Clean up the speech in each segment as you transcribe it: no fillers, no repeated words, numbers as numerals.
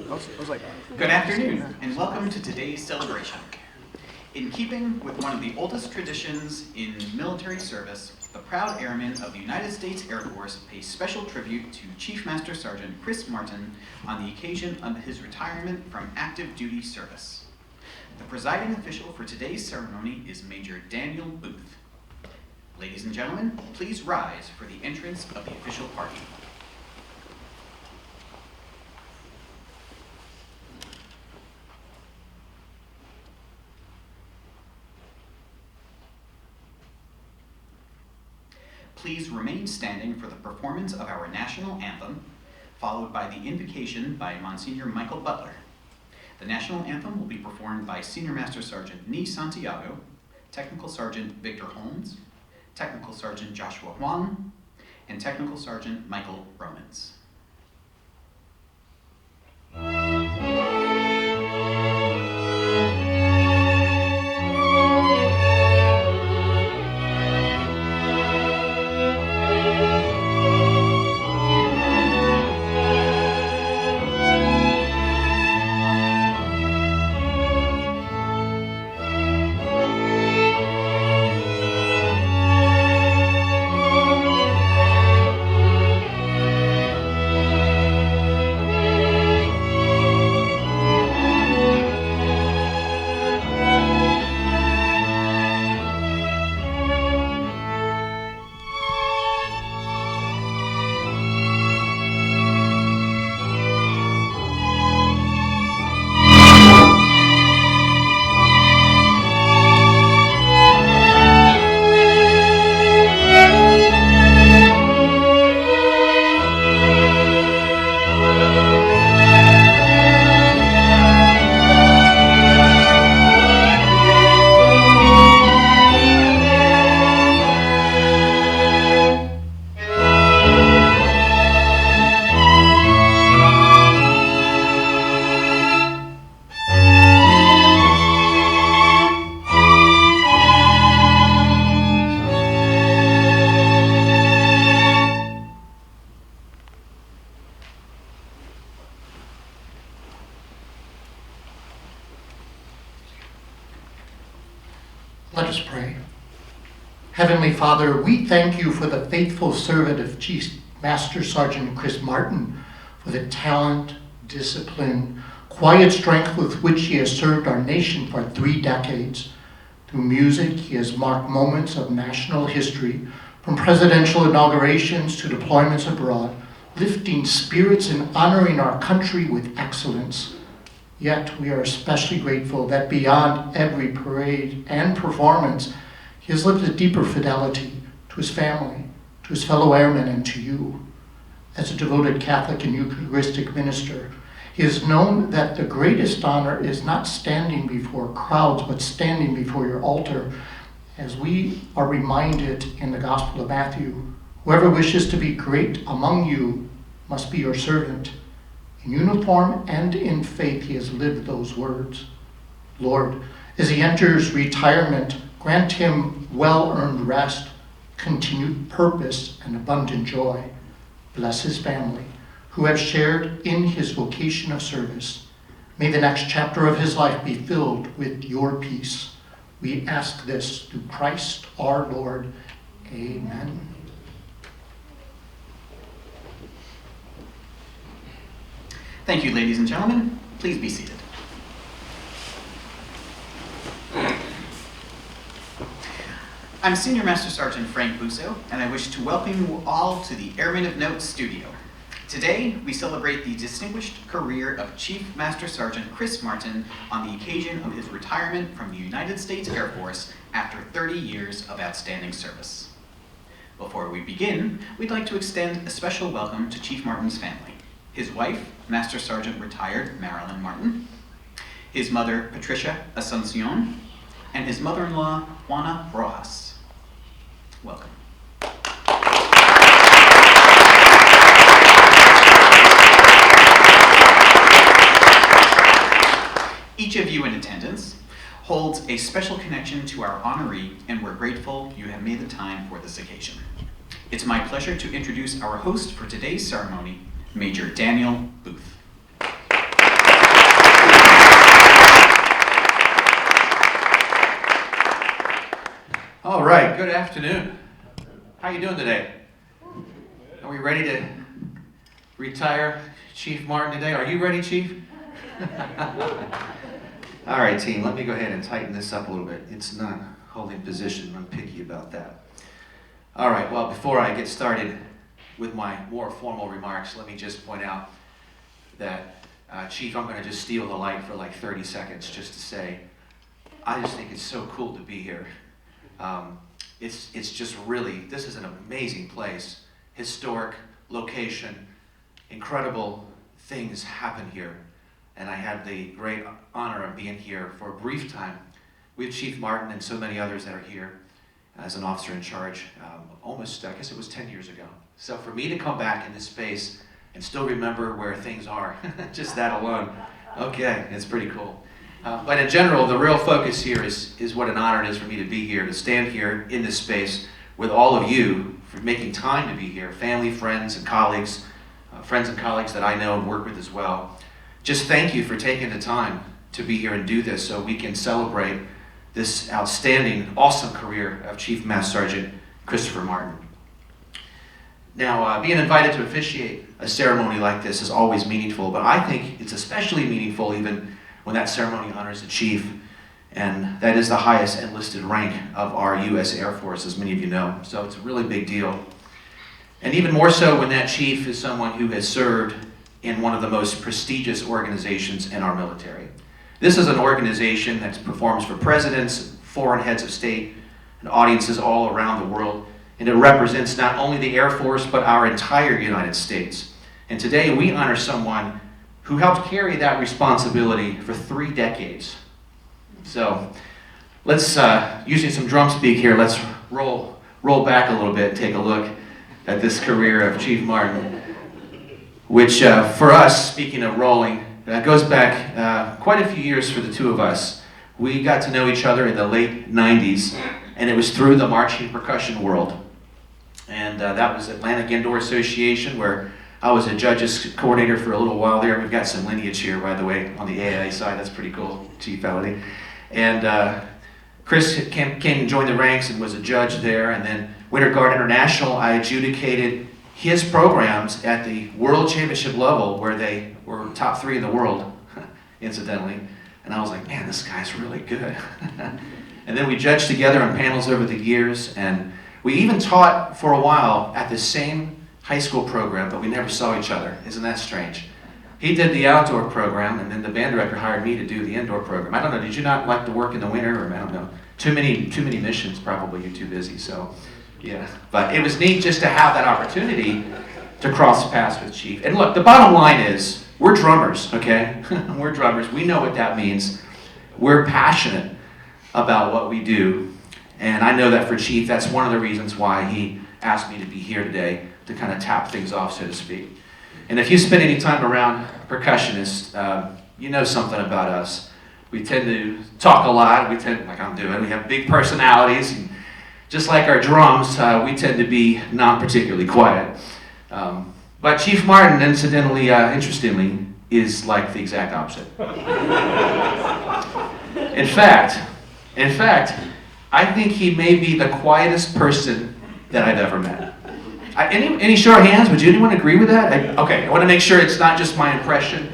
Good afternoon, and welcome to today's celebration. In keeping with one of the oldest traditions in military service, the proud airmen of the United States Air Force pay special tribute to Chief Master Sergeant Chris Martin on the occasion of his retirement from active duty service. The presiding official for today's ceremony is Major Daniel Booth. Ladies and gentlemen, please rise for the entrance of the official party. Please remain standing for the performance of our national anthem, followed by the invocation by Monsignor Michael Butler. The national anthem will be performed by Senior Master Sergeant Nee Santiago, Technical Sergeant Victor Holmes, Technical Sergeant Joshua Huang, and Technical Sergeant Michael Romans. Let us pray. Heavenly Father, we thank you for the faithful servant of Chief Master Sergeant Chris Martin, for the talent, discipline, quiet strength with which he has served our nation for 3 decades. Through music, he has marked moments of national history, from presidential inaugurations to deployments abroad, lifting spirits and honoring our country with excellence. Yet we are especially grateful that beyond every parade and performance, he has lived a deeper fidelity to his family, to his fellow airmen, and to you. As a devoted Catholic and Eucharistic minister, he has known that the greatest honor is not standing before crowds, but standing before your altar. As we are reminded in the Gospel of Matthew, whoever wishes to be great among you must be your servant. In uniform and in faith, he has lived those words. Lord, as he enters retirement, grant him well-earned rest, continued purpose, and abundant joy. Bless his family, who have shared in his vocation of service. May the next chapter of his life be filled with your peace. We ask this through Christ our Lord. Amen. Thank you, ladies and gentlemen. Please be seated. I'm Senior Master Sergeant Frank Busso, and I wish to welcome you all to the Airmen of Note studio. Today, we celebrate the distinguished career of Chief Master Sergeant Chris Martin on the occasion of his retirement from the United States Air Force after 30 years of outstanding service. Before we begin, we'd like to extend a special welcome to Chief Martin's family. His wife, Master Sergeant Retired Marilyn Martin, his mother, Patricia Asuncion, and his mother-in-law, Juana Rojas. Welcome. Each of you in attendance holds a special connection to our honoree, and we're grateful you have made the time for this occasion. It's my pleasure to introduce our host for today's ceremony, Major Daniel Booth. good afternoon. How you doing today? Are we ready to retire Chief Martin today? Are you ready, Chief? All right, team, let me go ahead and tighten this up a little bit. It's not holding position. I'm picky about that. All right, well, before I get started with my more formal remarks, let me just point out that, Chief, I'm going to just steal the light for like 30 seconds just to say, I just think it's so cool to be here. It's just really, this is an amazing place, historic location, incredible things happen here. And I have the great honor of being here for a brief time with Chief Martin and so many others that are here as an officer in charge almost, I guess it was 10 years ago. So for me to come back in this space and still remember where things are, just that alone, okay, it's pretty cool. But in general, the real focus here is what an honor it is for me to be here, to stand here in this space with all of you for making time to be here, family, friends, and colleagues, friends and colleagues that I know and work with as well. Just thank you for taking the time to be here and do this so we can celebrate this outstanding, awesome career of Chief Master Sergeant Christopher Martin. Now, being invited to officiate a ceremony like this is always meaningful, but I think it's especially meaningful even when that ceremony honors a chief, and that is the highest enlisted rank of our U.S. Air Force, as many of you know. So it's a really big deal. And even more so when that chief is someone who has served in one of the most prestigious organizations in our military. This is an organization that performs for presidents, foreign heads of state, and audiences all around the world. And it represents not only the Air Force, but our entire United States. And today we honor someone who helped carry that responsibility for 3 decades. So let's, using some drum speak here, let's roll back a little bit, take a look at this career of Chief Martin, which for us, speaking of rolling, goes back quite a few years for the two of us. We got to know each other in the late 90s, and it was through the marching percussion world. And that was Atlantic Indoor Association, where I was a judges coordinator for a little while there. We've got some lineage here, by the way, on the AIA side. That's pretty cool, Chief Elodie. And Chris came and joined the ranks and was a judge there. And then Winter Guard International, I adjudicated his programs at the World Championship level, where they were top 3 in the world, incidentally. And I was like, man, this guy's really good. And then we judged together on panels over the years, and we even taught for a while at the same high school program, but we never saw each other. Isn't that strange? He did the outdoor program, and then the band director hired me to do the indoor program. I don't know, did you not like to work in the winter, or I don't know. Too many missions, probably, you're too busy, so yeah. But it was neat just to have that opportunity to cross paths with Chief. And look, the bottom line is, we're drummers, okay? We're drummers, we know what that means. We're passionate about what we do. And I know that for Chief, that's one of the reasons why he asked me to be here today, to kind of tap things off, so to speak. And if you spend any time around percussionists, you know something about us. We tend to talk a lot, like I'm doing, we have big personalities, and just like our drums, we tend to be not particularly quiet. But Chief Martin, incidentally, interestingly, is like the exact opposite. In fact, I think he may be the quietest person that I've ever met. Any show of hands? Would anyone agree with that? Okay, I want to make sure it's not just my impression.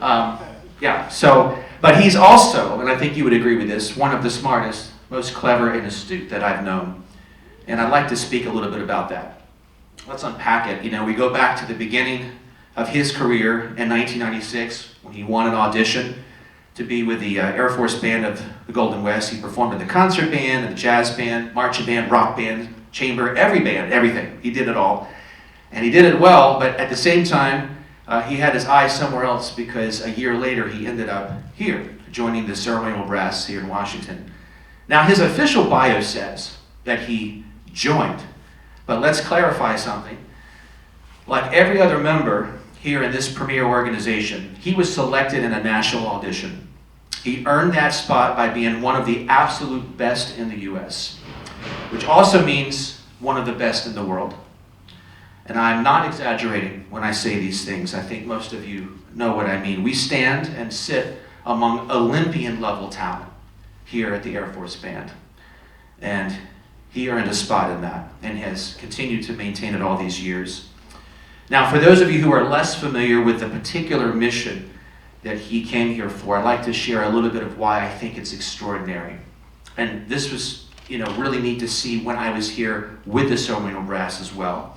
Yeah, so, but he's also, and I think you would agree with this, one of the smartest, most clever and astute that I've known. And I'd like to speak a little bit about that. Let's unpack it. You know, we go back to the beginning of his career in 1996 when he won an audition to be with the Air Force Band of the Golden West. He performed in the concert band, in the jazz band, marching band, rock band, chamber, every band, everything. He did it all. And he did it well, but at the same time, he had his eyes somewhere else, because a year later he ended up here, joining the ceremonial brass here in Washington. Now his official bio says that he joined, but let's clarify something. Like every other member here in this premier organization, he was selected in a national audition. He earned that spot by being one of the absolute best in the U.S., which also means one of the best in the world. And I'm not exaggerating when I say these things. I think most of you know what I mean. We stand and sit among Olympian level talent here at the Air Force Band. And He earned a spot in that and has continued to maintain it all these years. Now, for those of you who are less familiar with the particular mission that he came here for, I'd like to share a little bit of why I think it's extraordinary. And this was, really neat to see when I was here with the ceremonial brass as well.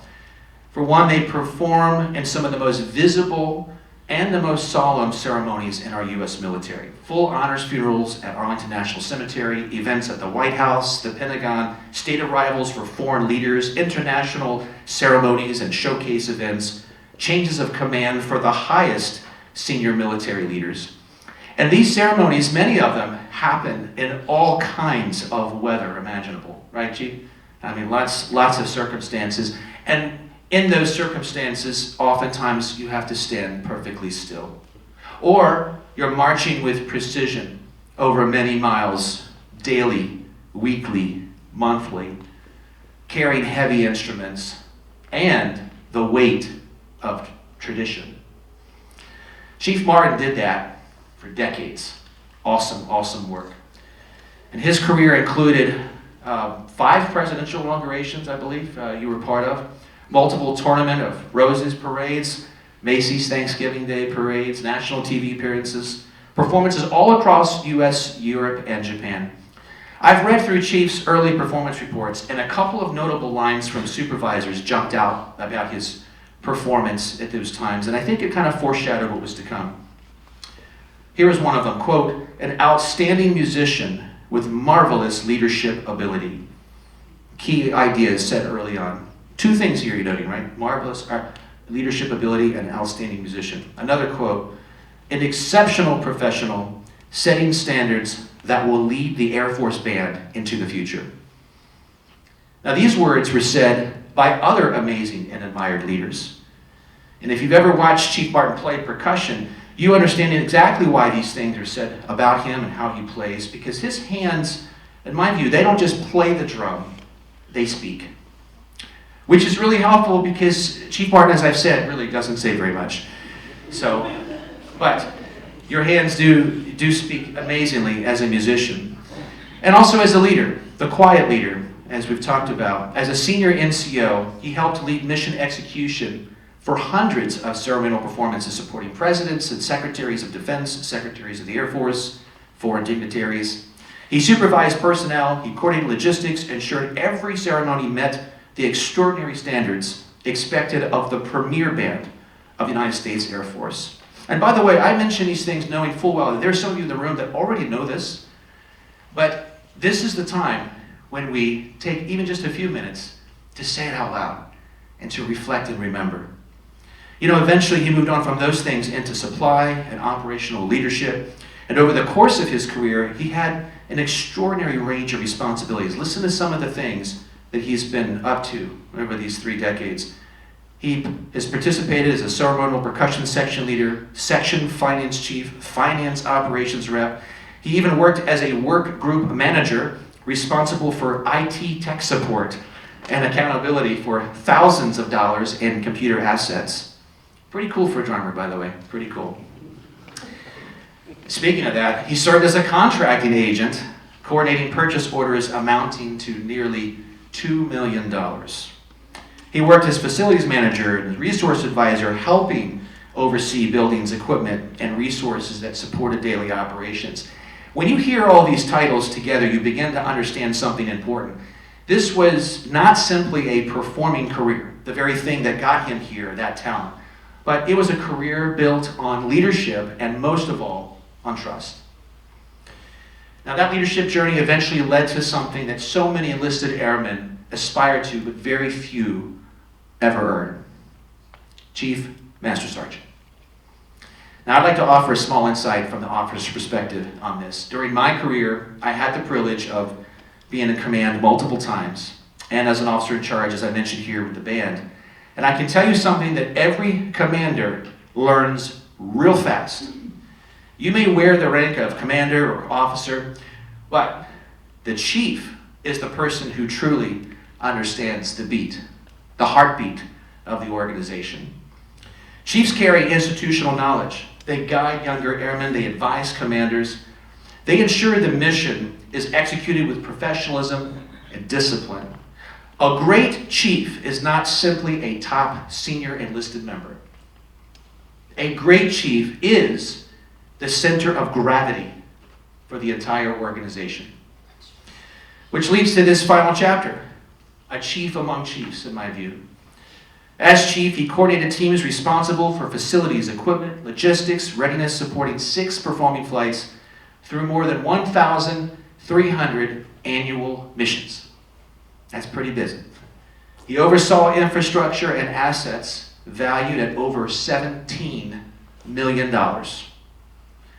For one, they perform in some of the most visible and the most solemn ceremonies in our U.S. military. Full honors funerals at Arlington National Cemetery, events at the White House, the Pentagon, state arrivals for foreign leaders, international ceremonies and showcase events, changes of command for the highest senior military leaders. And these ceremonies, many of them, happen in all kinds of weather imaginable, right, Chief? I mean, lots of circumstances. And in those circumstances, oftentimes you have to stand perfectly still. Or you're marching with precision over many miles, daily, weekly, monthly, carrying heavy instruments and the weight of tradition. Chief Martin did that for decades. Awesome work. And his career included 5 presidential inaugurations, I believe, you were part of. Multiple Tournament of Roses parades, Macy's Thanksgiving Day parades, national TV appearances, performances all across US, Europe, and Japan. I've read through Chief's early performance reports, and a couple of notable lines from supervisors jumped out about his performance at those times, and I think it kind of foreshadowed what was to come. Here is one of them, quote, "An outstanding musician with marvelous leadership ability." Key ideas said early on. 2 things here you're noting, right? Marvelous leadership ability and outstanding musician. Another quote, "An exceptional professional setting standards that will lead the Air Force Band into the future." Now these words were said by other amazing and admired leaders. And if you've ever watched Chief Martin play percussion, you understand exactly why these things are said about him and how he plays, because his hands, in my view, they don't just play the drum, they speak. Which is really helpful because Chief Martin, as I've said, really doesn't say very much. But your hands do speak amazingly as a musician. And also as a leader, the quiet leader, as we've talked about. As a senior NCO, he helped lead mission execution for hundreds of ceremonial performances supporting presidents and secretaries of defense, secretaries of the Air Force, foreign dignitaries. He supervised personnel, he coordinated logistics, ensured every ceremony met the extraordinary standards expected of the premier band of the United States Air Force. And by the way, I mention these things knowing full well that there's some of you in the room that already know this, but this is the time when we take even just a few minutes to say it out loud and to reflect and remember. Eventually he moved on from those things into supply and operational leadership, and over the course of his career, he had an extraordinary range of responsibilities. Listen to some of the things that he's been up to over these 3 decades. He has participated as a ceremonial percussion section leader, section finance chief, finance operations rep. He even worked as a work group manager responsible for IT tech support and accountability for thousands of dollars in computer assets. Pretty cool for a drummer, by the way, pretty cool. Speaking of that, he served as a contracting agent, coordinating purchase orders amounting to nearly $2 million. He worked as facilities manager and resource advisor, helping oversee buildings, equipment, and resources that supported daily operations. When you hear all these titles together, you begin to understand something important. This was not simply a performing career, the very thing that got him here, that talent, but it was a career built on leadership and most of all, on trust. Now that leadership journey eventually led to something that so many enlisted airmen aspire to, but very few ever earn. Chief Master Sergeant. Now I'd like to offer a small insight from the officer's perspective on this. During my career, I had the privilege of being in command multiple times, and as an officer in charge, as I mentioned here with the band. And I can tell you something that every commander learns real fast. You may wear the rank of commander or officer, but the chief is the person who truly understands the beat, the heartbeat of the organization. Chiefs carry institutional knowledge. They guide younger airmen, they advise commanders. They ensure the mission is executed with professionalism and discipline. A great chief is not simply a top senior enlisted member. A great chief is the center of gravity for the entire organization. Which leads to this final chapter, a chief among chiefs, in my view. As chief, he coordinated teams responsible for facilities, equipment, logistics, readiness, supporting 6 performing flights through more than 1,300 annual missions. That's pretty busy. He oversaw infrastructure and assets valued at over $17 million.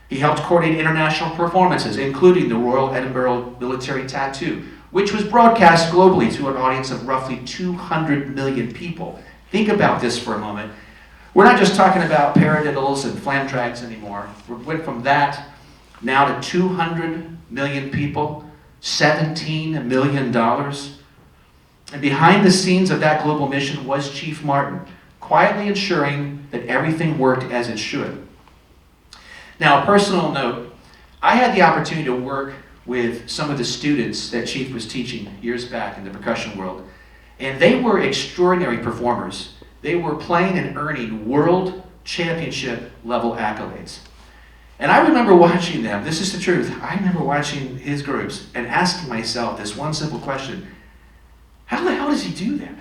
He helped coordinate international performances, including the Royal Edinburgh Military Tattoo, which was broadcast globally to an audience of roughly 200 million people. Think about this for a moment. We're not just talking about paradiddles and flamtrags anymore. We went from that now to 200 million people, $17 million. And behind the scenes of that global mission was Chief Martin, quietly ensuring that everything worked as it should. Now, a personal note, I had the opportunity to work with some of the students that Chief was teaching years back in the percussion world, and they were extraordinary performers. They were playing and earning world championship level accolades. And I remember watching them, this is the truth, I remember watching his groups and asking myself this one simple question: how the hell does he do that?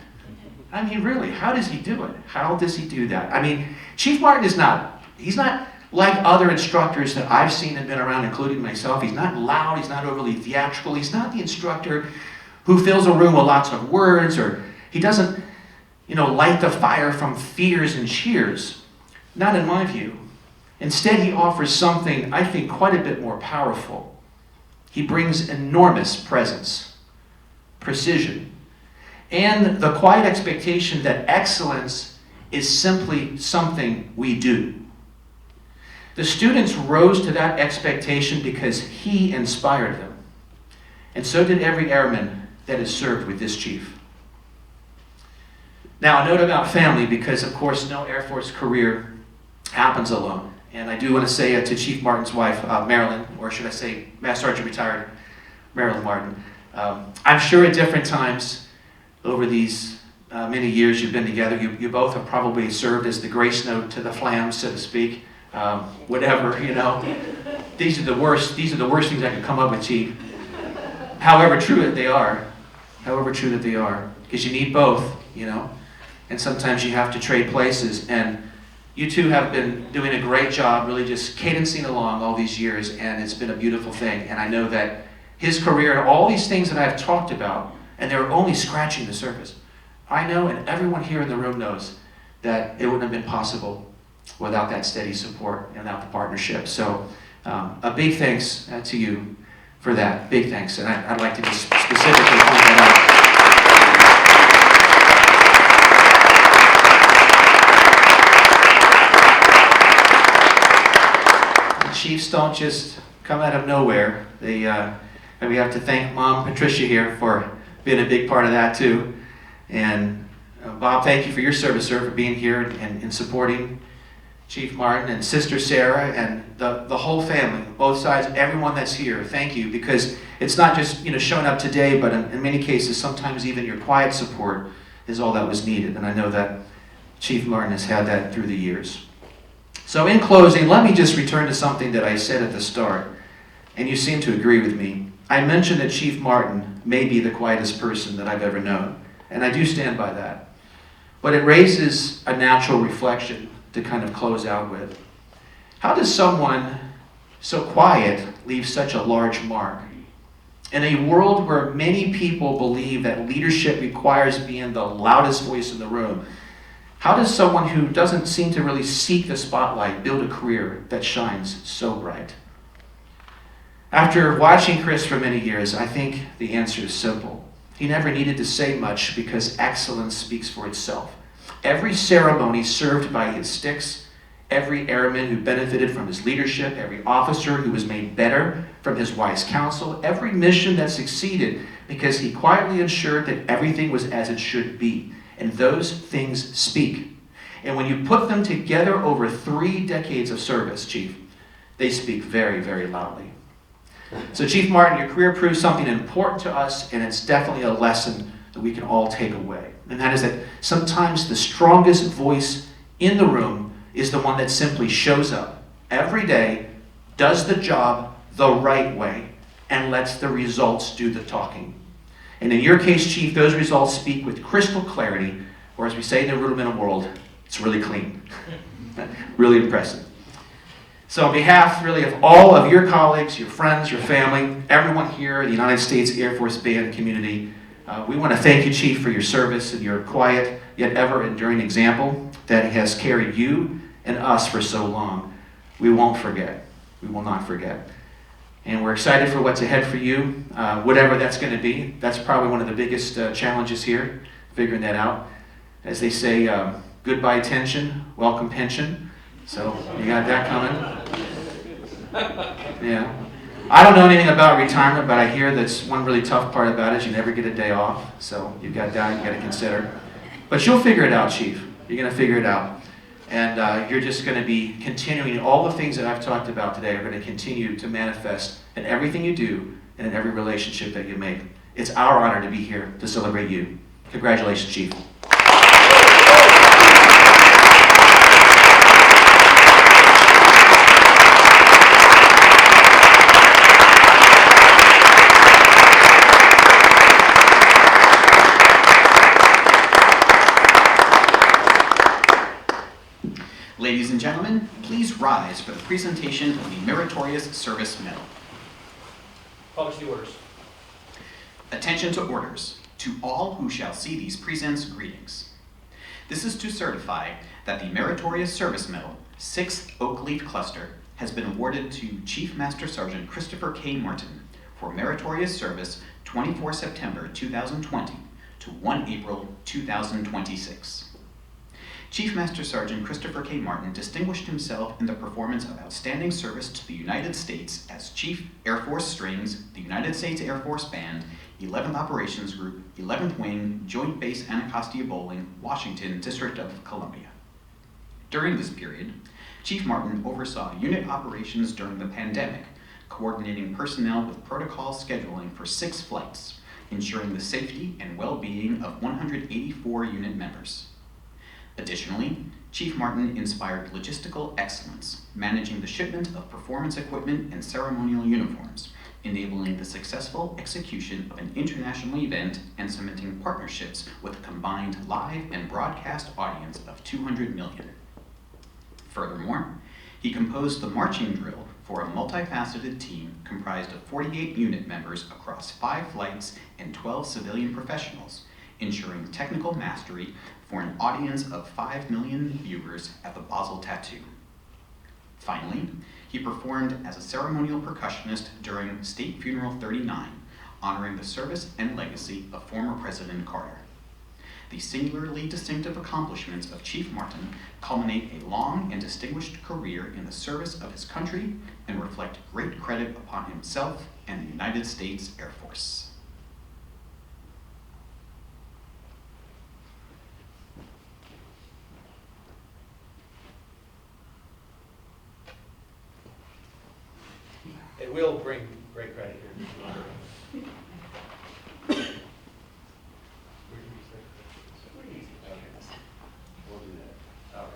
I mean, really, how does he do it? How does he do that? I mean, Chief Martin he's not like other instructors that I've seen and been around, including myself. He's not loud, he's not overly theatrical, he's not the instructor who fills a room with lots of words, or he doesn't, light the fire from fears and cheers. Not in my view. Instead, he offers something, I think, quite a bit more powerful. He brings enormous presence, precision, and the quiet expectation that excellence is simply something we do. The students rose to that expectation because he inspired them. And so did every airman that is served with this chief. Now, a note about family, because of course no Air Force career happens alone. And I do want to say to Chief Martin's wife, Marilyn, or should I say Master Sergeant retired Marilyn Martin, I'm sure at different times over these many years you've been together, you both have probably served as the grace note to the flams, so to speak. Whatever, These are the worst things I could come up with, Chief. However true that they are. Because you need both, And sometimes you have to trade places. And you two have been doing a great job, really just cadencing along all these years, and it's been a beautiful thing. And I know that his career and all these things that I've talked about, and they're only scratching the surface. I know, and everyone here in the room knows, that it wouldn't have been possible without that steady support and without the partnership. So a big thanks to you for that. Big thanks. And I'd like to just specifically point that out. The Chiefs don't just come out of nowhere. And we have to thank Mom Patricia here for being a big part of that too. And Bob, thank you for your service, sir, for being here and supporting Chief Martin, and Sister Sarah, and the whole family, both sides, everyone that's here. Thank you, because it's not just showing up today, but in many cases, sometimes even your quiet support is all that was needed. And I know that Chief Martin has had that through the years. So in closing, let me just return to something that I said at the start, and you seem to agree with me. I mentioned that Chief Martin may be the quietest person that I've ever known, and I do stand by that. But it raises a natural reflection to kind of close out with. How does someone so quiet leave such a large mark? In a world where many people believe that leadership requires being the loudest voice in the room, how does someone who doesn't seem to really seek the spotlight build a career that shines so bright? After watching Chris for many years, I think the answer is simple. He never needed to say much because excellence speaks for itself. Every ceremony served by his sticks, every airman who benefited from his leadership, every officer who was made better from his wise counsel, every mission that succeeded because he quietly ensured that everything was as it should be. And those things speak. And when you put them together over 3 decades of service, Chief, they speak very, very loudly. So Chief Martin, your career proves something important to us, and it's definitely a lesson that we can all take away. And that is that sometimes the strongest voice in the room is the one that simply shows up every day, does the job the right way, and lets the results do the talking. And in your case, Chief, those results speak with crystal clarity, or as we say in the rudimental world, it's really clean. Really impressive. So on behalf really of all of your colleagues, your friends, your family, everyone here, the United States Air Force Band community, we want to thank you, Chief, for your service and your quiet yet ever enduring example that has carried you and us for so long. We won't forget. We will not forget. And we're excited for what's ahead for you, whatever that's going to be. That's probably one of the biggest challenges here, figuring that out. As they say, goodbye tension, welcome pension. So you got that coming? Yeah. I don't know anything about retirement, but I hear that's one really tough part about it is you never get a day off. So you've got that you got to consider. But you'll figure it out, Chief. You're going to figure it out. And you're just going to be continuing all the things that I've talked about today are going to continue to manifest in everything you do and in every relationship that you make. It's our honor to be here to celebrate you. Congratulations, Chief. Ladies and gentlemen, please rise for the presentation of the Meritorious Service Medal. Publish the orders. Attention to orders. To all who shall see these presents greetings. This is to certify that the Meritorious Service Medal, 6th Oak Leaf Cluster, has been awarded to Chief Master Sergeant Christopher K. Martin for meritorious service 24 September 2020 to 1 April 2026. Chief Master Sergeant Christopher K. Martin distinguished himself in the performance of outstanding service to the United States as Chief Air Force Strings, the United States Air Force Band, 11th Operations Group, 11th Wing, Joint Base Anacostia Bowling, Washington, District of Columbia. During this period, Chief Martin oversaw unit operations during the pandemic, coordinating personnel with protocol scheduling for 6 flights, ensuring the safety and well-being of 184 unit members. Additionally, Chief Martin inspired logistical excellence, managing the shipment of performance equipment and ceremonial uniforms, enabling the successful execution of an international event and cementing partnerships with a combined live and broadcast audience of 200 million. Furthermore, he composed the marching drill for a multifaceted team comprised of 48 unit members across 5 flights and 12 civilian professionals, ensuring technical mastery for an audience of 5 million viewers at the Basel Tattoo. Finally, he performed as a ceremonial percussionist during State Funeral 39, honoring the service and legacy of former President Carter. The singularly distinctive accomplishments of Chief Martin culminate a long and distinguished career in the service of his country and reflect great credit upon himself and the United States Air Force. It will bring great credit here. We'll do that. All right.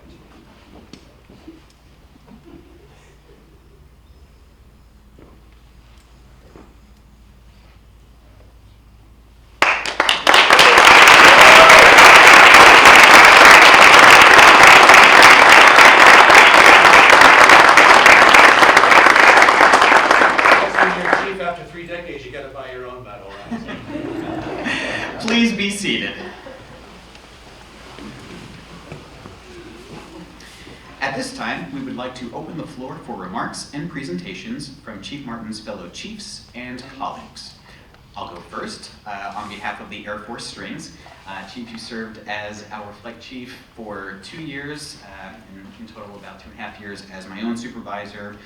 After 3 decades, you got to buy your own medal, right? Please be seated. At this time, we would like to open the floor for remarks and presentations from Chief Martin's fellow chiefs and colleagues. I'll go first on behalf of the Air Force Strings. Chief, you served as our flight chief for 2 years, in total about 2.5 years as my own supervisor.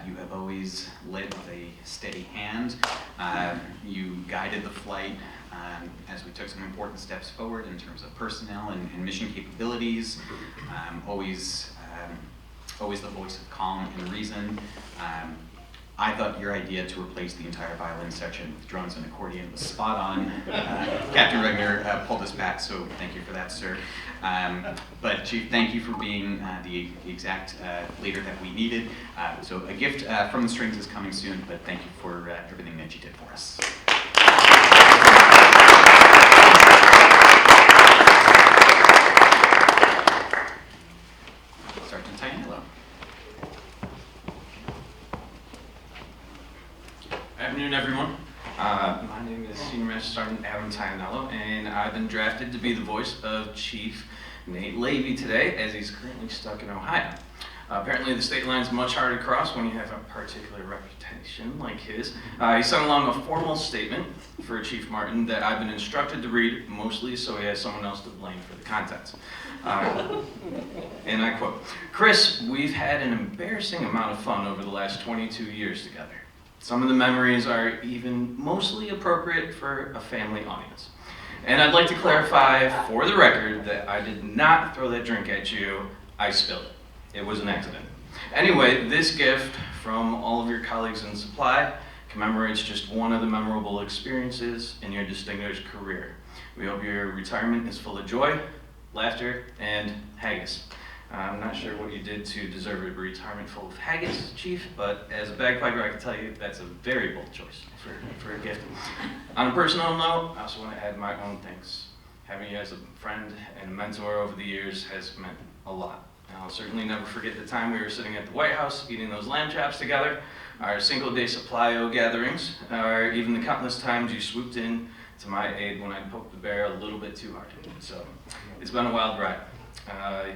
You have always led with a steady hand. You guided the flight as we took some important steps forward in terms of personnel and mission capabilities. Always the voice of calm and reason. I thought your idea to replace the entire violin section with drums and accordion was spot on. Captain Regner pulled us back, so thank you for that, sir. But Chief, thank you for being the exact leader that we needed. So a gift from the strings is coming soon, but thank you for everything that you did for us. Sergeant Tianello. Afternoon, everyone. My name is Senior Master Sergeant Adam Tianello, and I've been drafted to be the voice of Chief Nate Levy today, as he's currently stuck in Ohio. Apparently, the state line's much harder to cross when you have a particular reputation like his. He sent along a formal statement for Chief Martin that I've been instructed to read, mostly so he has someone else to blame for the contents. And I quote, "Chris, we've had an embarrassing amount of fun over the last 22 years together. Some of the memories are even mostly appropriate for a family audience. And I'd like to clarify for the record that I did not throw that drink at you, I spilled it. It was an accident. Anyway, this gift from all of your colleagues in supply commemorates just one of the memorable experiences in your distinguished career. We hope your retirement is full of joy, laughter, and haggis. I'm not sure what you did to deserve a retirement full of haggis, Chief, but as a bagpiper, I can tell you that's a very bold choice for a gift. On a personal note, I also want to add my own thanks. Having you as a friend and a mentor over the years has meant a lot. I'll certainly never forget the time we were sitting at the White House eating those lamb chops together, our single-day supply-o gatherings, or even the countless times you swooped in to my aid when I poked the bear a little bit too hard. So it's been a wild ride.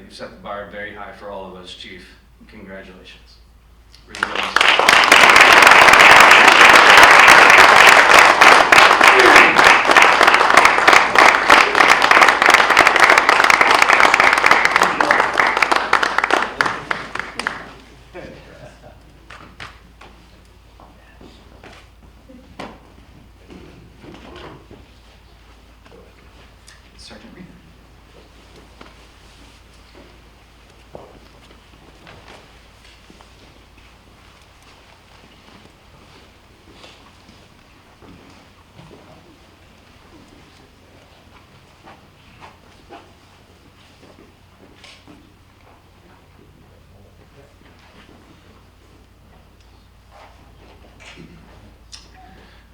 You've set the bar very high for all of us, Chief. Congratulations. Really Sergeant Reed.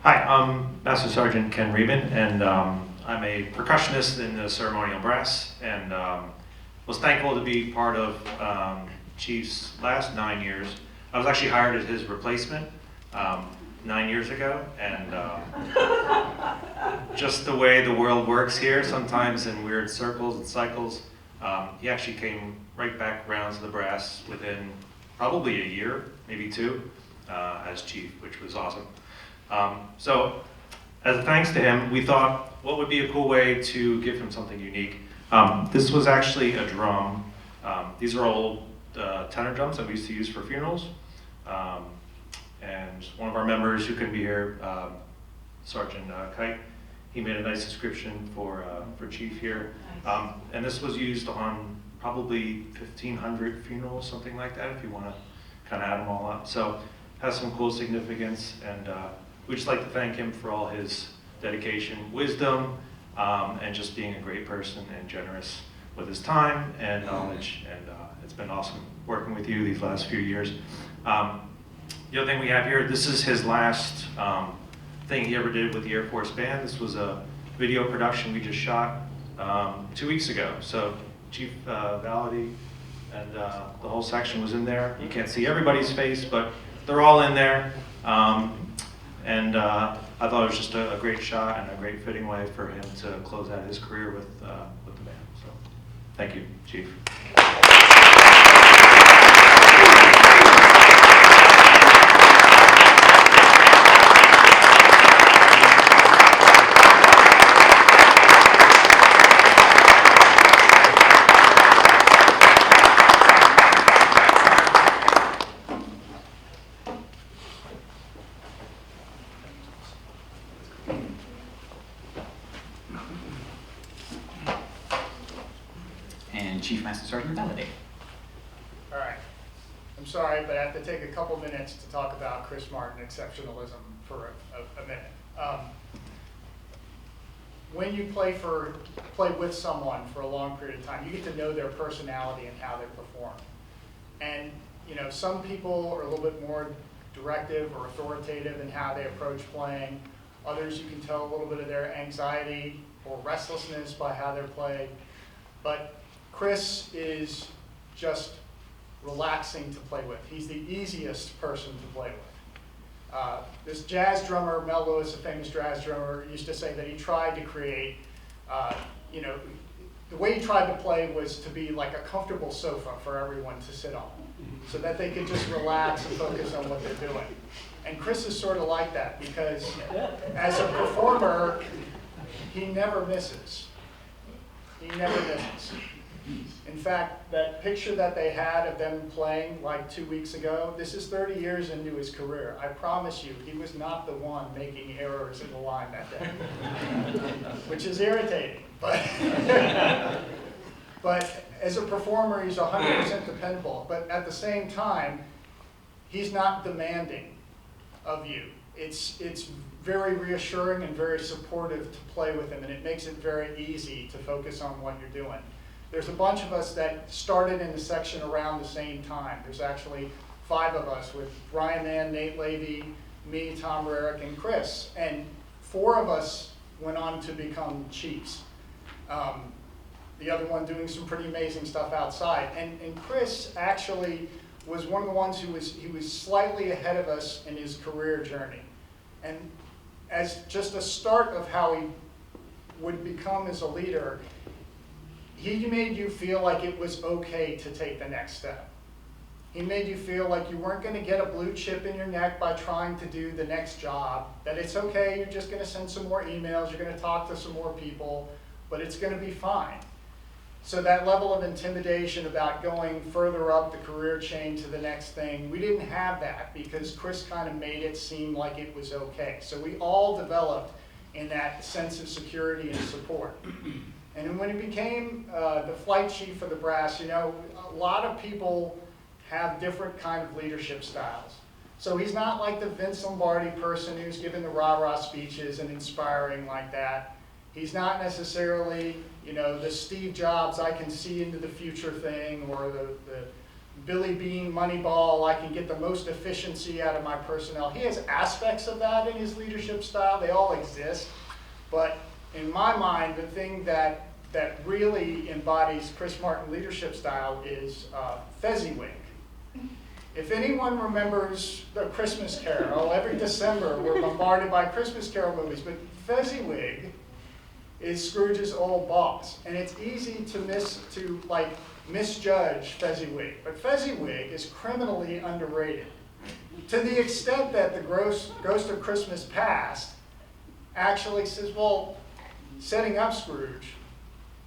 Hi, I'm Master Sergeant Ken Reben, and I'm a percussionist in the ceremonial brass, and was thankful to be part of Chief's last 9 years. I was actually hired as his replacement 9 years ago, and just the way the world works here, sometimes in weird circles and cycles, he actually came right back around to the brass within probably a year, maybe two, as chief, which was awesome. So, as a thanks to him, we thought, what would be a cool way to give him something unique? This was actually a drum. These are old tenor drums that we used to use for funerals. And one of our members who couldn't be here, Sergeant Kite, he made a nice description for Chief here. And this was used on probably 1,500 funerals, something like that, if you want to kind of add them all up. So, has some cool significance, and we'd just like to thank him for all his dedication, wisdom, and just being a great person and generous with his time and knowledge. And it's been awesome working with you these last few years. The other thing we have here, this is his last thing he ever did with the Air Force Band. This was a video production we just shot 2 weeks ago. So Chief Valady and the whole section was in there. You can't see everybody's face, but they're all in there. I thought it was just a great shot and a great fitting way for him to close out his career with the band. So, thank you, Chief. And Chief Master Sergeant Valade. All right. I'm sorry, but I have to take a couple minutes to talk about Chris Martin exceptionalism for a minute. When you play with someone for a long period of time, you get to know their personality and how they perform. And some people are a little bit more directive or authoritative in how they approach playing. Others, you can tell a little bit of their anxiety or restlessness by how they're played. But Chris is just relaxing to play with. He's the easiest person to play with. This jazz drummer, Mel Lewis, a famous jazz drummer, used to say that he tried to create, the way he tried to play was to be like a comfortable sofa for everyone to sit on, so that they could just relax and focus on what they're doing. And Chris is sort of like that, because as a performer, he never misses. He never misses. In fact, that picture that they had of them playing like 2 weeks ago, this is 30 years into his career. I promise you, he was not the one making errors in the line that day, which is irritating. But as a performer, he's 100% dependable. But at the same time, he's not demanding of you. It's very reassuring and very supportive to play with him, and it makes it very easy to focus on what you're doing. There's a bunch of us that started in the section around the same time. There's actually 5 of us, with Brian Mann, Nate Levy, me, Tom Rarick, and Chris. And 4 of us went on to become chiefs. The other one doing some pretty amazing stuff outside. And Chris actually was one of the ones he was slightly ahead of us in his career journey. And as just a start of how he would become as a leader, he made you feel like it was okay to take the next step. He made you feel like you weren't going to get a blue chip in your neck by trying to do the next job, that it's okay, you're just going to send some more emails, you're going to talk to some more people, but it's going to be fine. So that level of intimidation about going further up the career chain to the next thing, we didn't have that, because Chris kind of made it seem like it was okay. So we all developed in that sense of security and support. And then when he became the flight chief for the brass, a lot of people have different kind of leadership styles. So he's not like the Vince Lombardi person who's giving the rah-rah speeches and inspiring like that. He's not necessarily, the Steve Jobs, I can see into the future thing, or the Billy Beane Moneyball, I can get the most efficiency out of my personnel. He has aspects of that in his leadership style. They all exist. But in my mind, the thing that really embodies Chris Martin leadership style is Fezziwig. If anyone remembers The Christmas Carol, every December we're bombarded by Christmas Carol movies, but Fezziwig is Scrooge's old boss. And it's easy to misjudge Fezziwig. But Fezziwig is criminally underrated, to the extent that the Ghost of Christmas Past actually says, well, setting up Scrooge,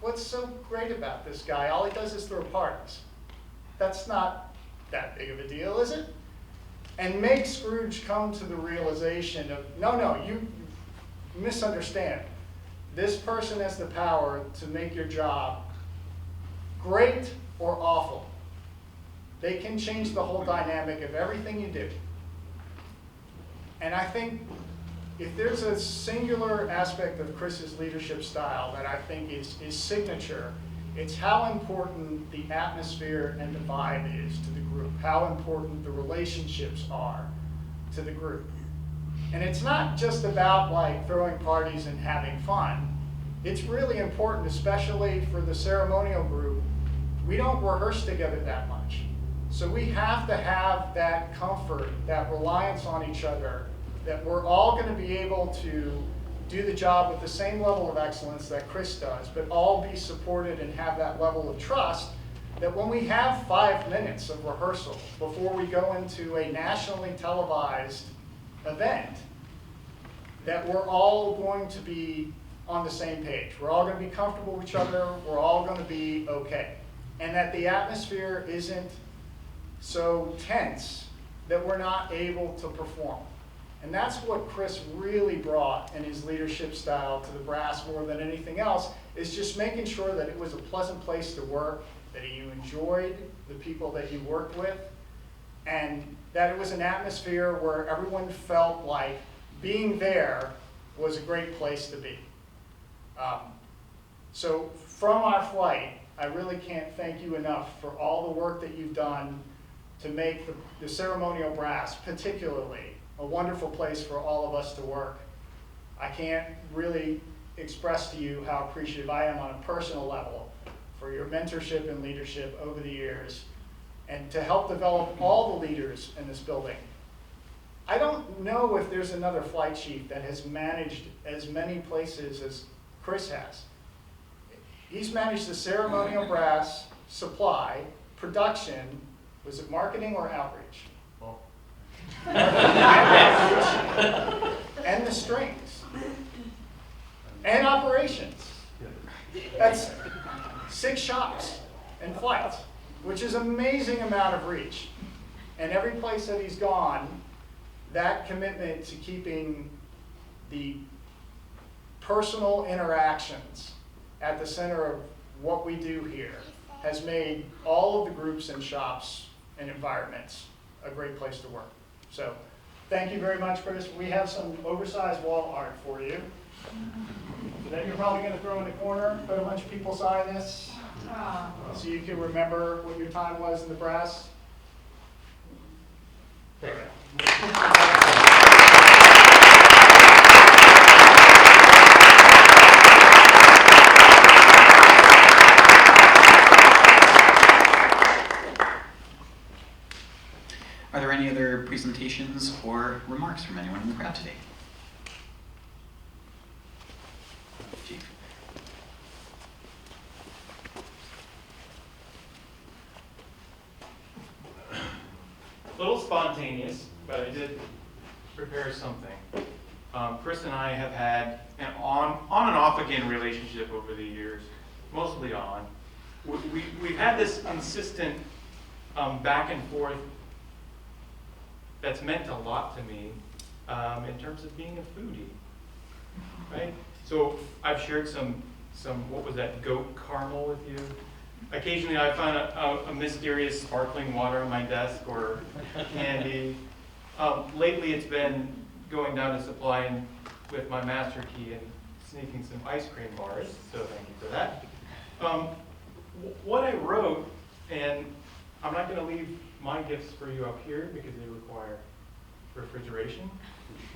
what's so great about this guy? All he does is throw parties. That's not that big of a deal, is it? And make Scrooge come to the realization of, no, you misunderstand. This person has the power to make your job great or awful. They can change the whole dynamic of everything you do. And I think if there's a singular aspect of Chris's leadership style that I think is signature, it's how important the atmosphere and the vibe is to the group, how important the relationships are to the group. And it's not just about like throwing parties and having fun. It's really important, especially for the ceremonial group. We don't rehearse together that much. So we have to have that comfort, that reliance on each other, that we're all going to be able to do the job with the same level of excellence that Chris does, but all be supported and have that level of trust, that when we have 5 minutes of rehearsal before we go into a nationally televised event, that we're all going to be on the same page. We're all going to be comfortable with each other. We're all going to be okay. And that the atmosphere isn't so tense that we're not able to perform. And that's what Chris really brought in his leadership style to the brass more than anything else, is just making sure that it was a pleasant place to work, that you enjoyed the people that you worked with, and that it was an atmosphere where everyone felt like being there was a great place to be. So from our flight, I really can't thank you enough for all the work that you've done to make the ceremonial brass particularly a wonderful place for all of us to work. I can't really express to you how appreciative I am on a personal level for your mentorship and leadership over the years, and to help develop all the leaders in this building. I don't know if there's another flight chief that has managed as many places as Chris has. He's managed the ceremonial brass, supply, production, was it marketing or outreach? Well, And the strings. And operations. That's 6 shops and flights, which is amazing amount of reach. And every place that he's gone, that commitment to keeping the personal interactions at the center of what we do here has made all of the groups and shops and environments a great place to work. So thank you very much, Chris. We have some oversized wall art for you that you're probably going to throw in the corner, put a bunch of people sign this, so you can remember what your time was in the brass. There you go. Are there any other presentations or remarks from anyone in the crowd today? Chief. a little spontaneous, but I did prepare something. Chris and I have had an on and off again relationship over the years, mostly on. We've had this consistent back and forth that's meant a lot to me in terms of being a foodie, right? So I've shared some what was that, goat caramel with you. Occasionally I find a mysterious sparkling water on my desk or candy. Lately it's been going down to supply and with my master key and sneaking some ice cream bars, so thank you for that. What I wrote, and I'm not going to leave my gifts for you up here because they require refrigeration.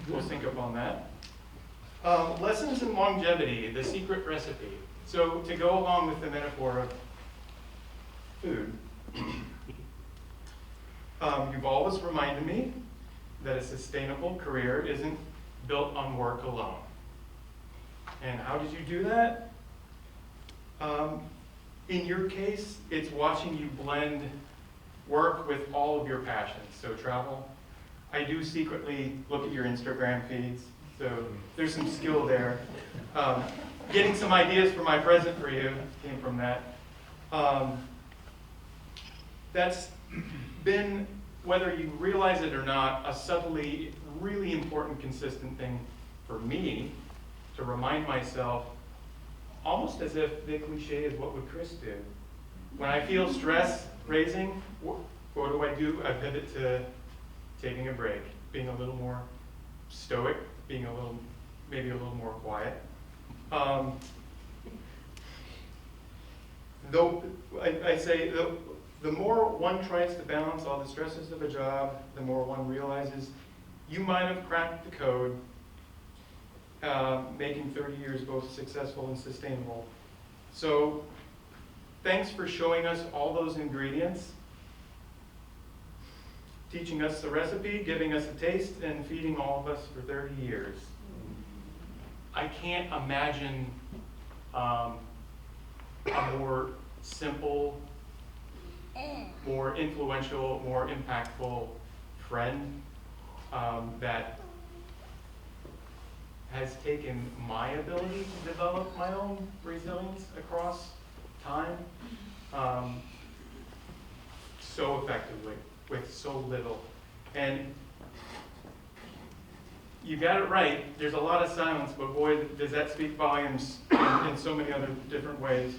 We'll sync up on that. Lessons in longevity, the secret recipe. So to go along with the metaphor of food, you've always reminded me that a sustainable career isn't built on work alone. And how did you do that? In your case, it's watching you blend work with all of your passions. So travel. I do secretly look at your Instagram feeds, so there's some skill there. Getting some ideas for my present for you came from that. That's been, whether you realize it or not, a subtly really important, consistent thing for me to remind myself, almost as if the cliche is what would Chris do? When I feel stress raising, what do? I pivot to taking a break, being a little more stoic, being maybe a little more quiet. Though I say, the more one tries to balance all the stresses of a job, the more one realizes you might have cracked the code, making 30 years both successful and sustainable. So thanks for showing us all those ingredients, teaching us the recipe, giving us a taste, and feeding all of us for 30 years. I can't imagine a more simple, more influential, more impactful friend that has taken my ability to develop my own resilience across time so effectively with so little. And you got it right, there's a lot of silence, but boy, does that speak volumes in so many other different ways.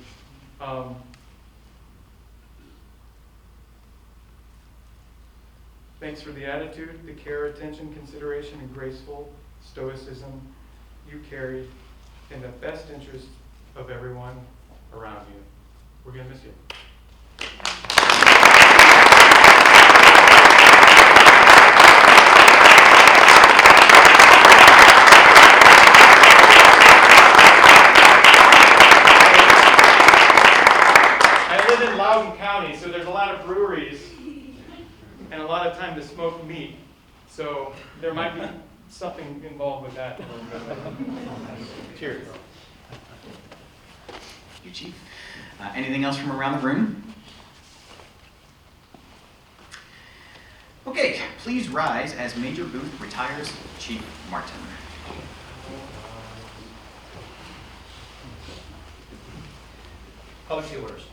Thanks for the attitude, the care, attention, consideration, and graceful stoicism you carried in the best interest of everyone around you. We're going to miss you. I live in Loudoun County, so there's a lot of breweries and a lot of time to smoke meat. So there might be something involved with that. Cheers. Thank you, Chief. Anything else from around the room? Okay, please rise as Major Booth retires Chief Martin. Public orders.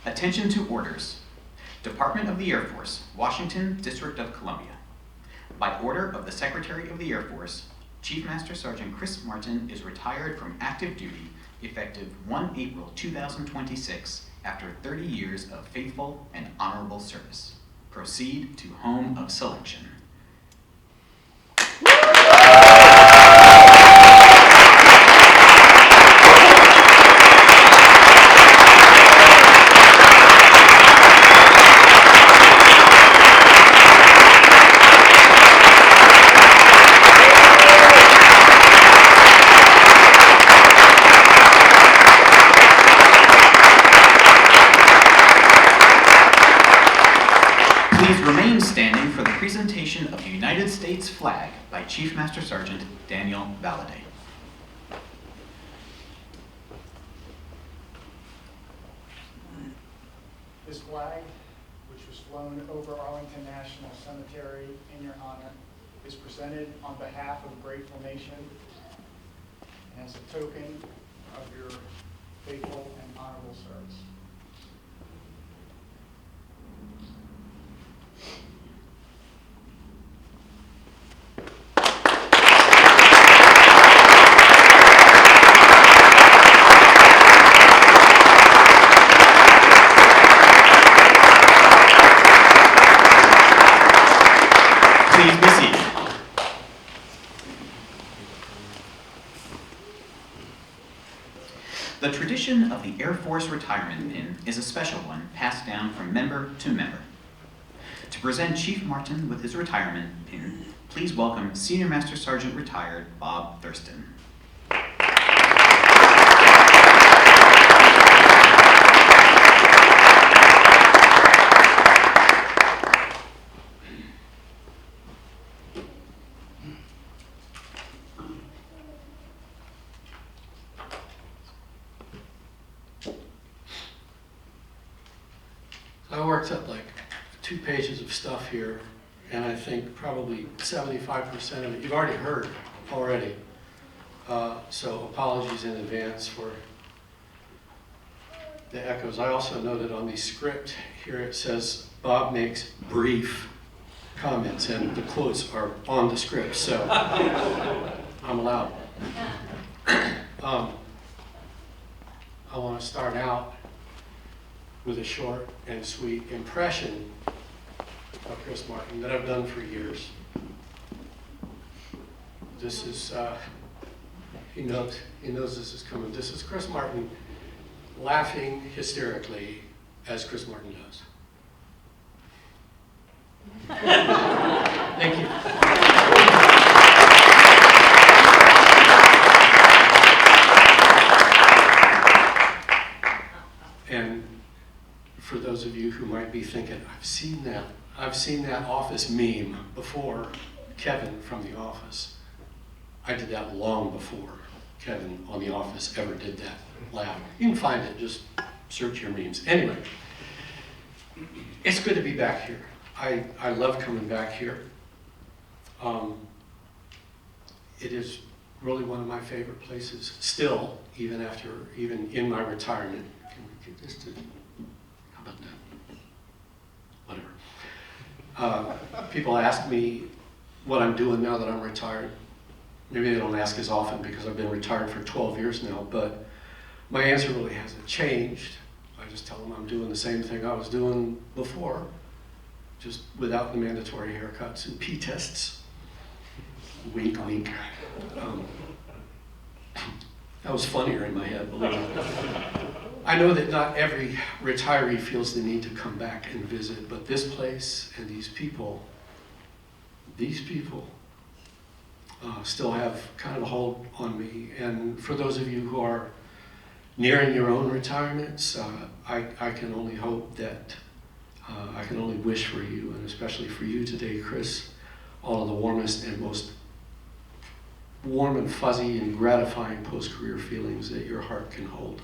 Attention to orders. Department of the Air Force, Washington, District of Columbia. By order of the Secretary of the Air Force, Chief Master Sergeant Chris Martin is retired from active duty effective 1 April 2026 after 30 years of faithful and honorable service. Proceed to home of selection. Please remain standing for the presentation of the United States flag by Chief Master Sergeant Daniel Valladay. This flag, which was flown over Arlington National Cemetery in your honor, is presented on behalf of a grateful nation and as a token of your faithful and honorable service. Please be seated. The tradition of the Air Force Retirement Pin is a special one passed down from member to member. To present Chief Martin with his retirement pin, please welcome Senior Master Sergeant Retired Bob Thurston. I worked up like 2 pages of stuff here, and I think probably 75% of it you've already heard already. So apologies in advance for the echoes. I also noted on the script here it says Bob makes brief comments, and the quotes are on the script, so I'm allowed. I want to start out with a short and sweet impression of Chris Martin that I've done for years. This is, he knows this is coming. This is Chris Martin laughing hysterically as Chris Martin does. Thank you. And for those of you who might be thinking, I've seen that Office meme before, Kevin from The Office. I did that long before Kevin on The Office ever did that laugh. You can find it, just search your memes. Anyway, it's good to be back here. I love coming back here. It is really one of my favorite places still, even in my retirement. Can we get this to, how about that? Whatever. People ask me what I'm doing now that I'm retired. Maybe they don't ask as often because I've been retired for 12 years now, but my answer really hasn't changed. I just tell them I'm doing the same thing I was doing before, just without the mandatory haircuts and pee tests. Wink, wink. That was funnier in my head, believe me. I know that not every retiree feels the need to come back and visit, but this place and these people still have kind of a hold on me. And for those of you who are nearing your own retirements, I can only hope that, I can only wish for you, and especially for you today, Chris, all of the warmest and most warm and fuzzy and gratifying post-career feelings that your heart can hold.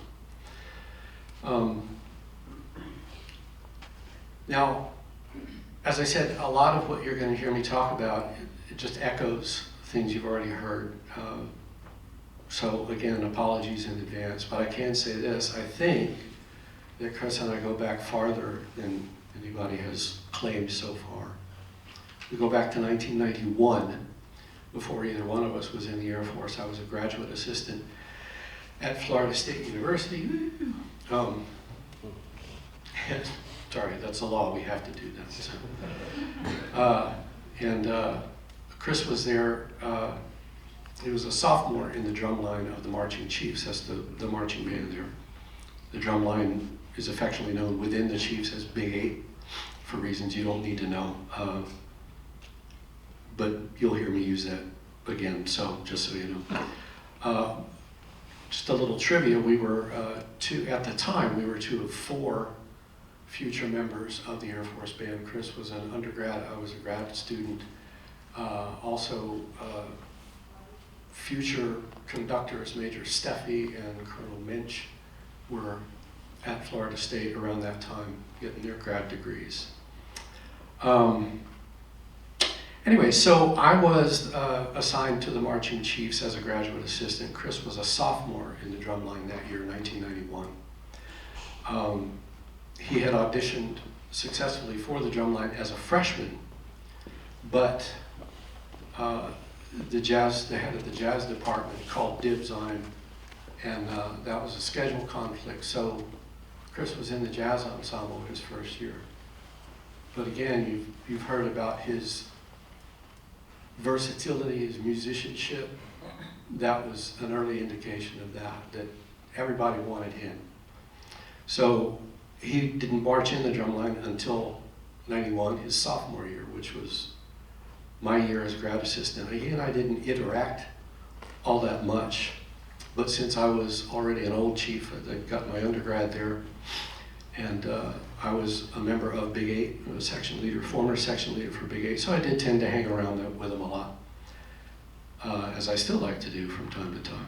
Now, as I said, a lot of what you're going to hear me talk about, it just echoes things you've already heard. So again, apologies in advance, but I can say this. I think that Chris and I go back farther than anybody has claimed so far. We go back to 1991, before either one of us was in the Air Force. I was a graduate assistant at Florida State University. Sorry, that's the law, we have to do that. So. Chris was there, he was a sophomore in the drum line of the Marching Chiefs. That's the marching band there. The drum line is affectionately known within the Chiefs as Big 8 for reasons you don't need to know. But you'll hear me use that again, so just so you know. Just a little trivia, we were at the time, we were 2 of 4 future members of the Air Force Band. Chris was an undergrad, I was a grad student. Also, future conductors, Major Steffi and Colonel Minch, were at Florida State around that time, getting their grad degrees. Anyway, so I was assigned to the Marching Chiefs as a graduate assistant. Chris was a sophomore in the drumline that year, 1991. He had auditioned successfully for the drumline as a freshman, but the head of the jazz department called dibs on him, and that was a schedule conflict. So Chris was in the jazz ensemble his first year. But again, you've heard about his versatility, his musicianship. That was an early indication of that everybody wanted him. So he didn't march in the drumline until 91, his sophomore year, which was my year as grad assistant. He and I didn't interact all that much, but since I was already an old chief, I got my undergrad there, and I was a member of Big 8, I was section leader, former section leader for Big 8, so I did tend to hang around with him a lot, as I still like to do from time to time.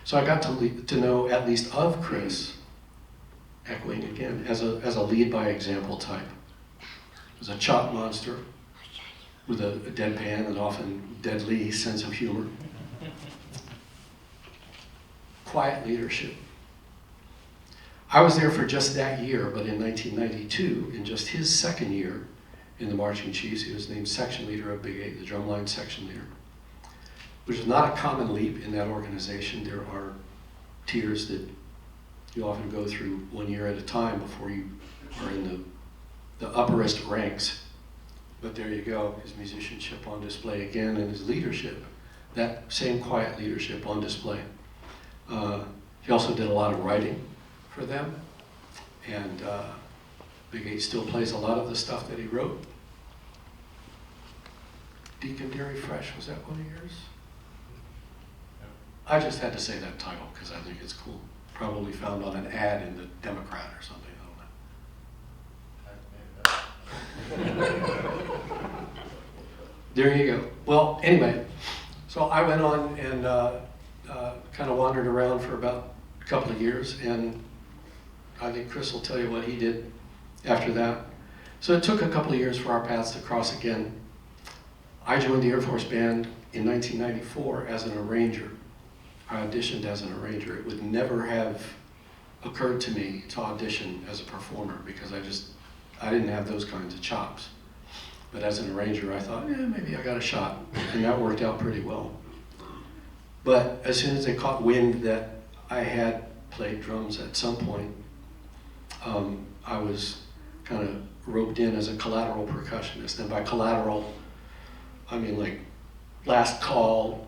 So I got to know at least of Chris, echoing again, as a lead by example type. He was a chop monster with a deadpan and often deadly sense of humor. Quiet leadership. I was there for just that year, but in 1992, in just his second year in the Marching Chiefs, he was named section leader of Big 8, the drumline section leader, which is not a common leap in that organization. There are tiers that you often go through 1 year at a time before you are in the upperest ranks. But there you go, his musicianship on display again, and his leadership, that same quiet leadership on display. He also did a lot of writing for them, and Big 8 still plays a lot of the stuff that he wrote. Deacon Dairy Fresh, was that one of yours? I just had to say that title because I think it's cool. Probably found on an ad in the Democrat or something, I don't know. There you go. Well, anyway, so I went on and kind of wandered around for about a couple of years, and I think Chris will tell you what he did after that. So it took a couple of years for our paths to cross again. I joined the Air Force Band in 1994 as an arranger. I auditioned as an arranger. It would never have occurred to me to audition as a performer because I didn't have those kinds of chops. But as an arranger, I thought, maybe I got a shot, and that worked out pretty well. But as soon as they caught wind that I had played drums at some point, I was kind of roped in as a collateral percussionist. And by collateral, I mean like last call,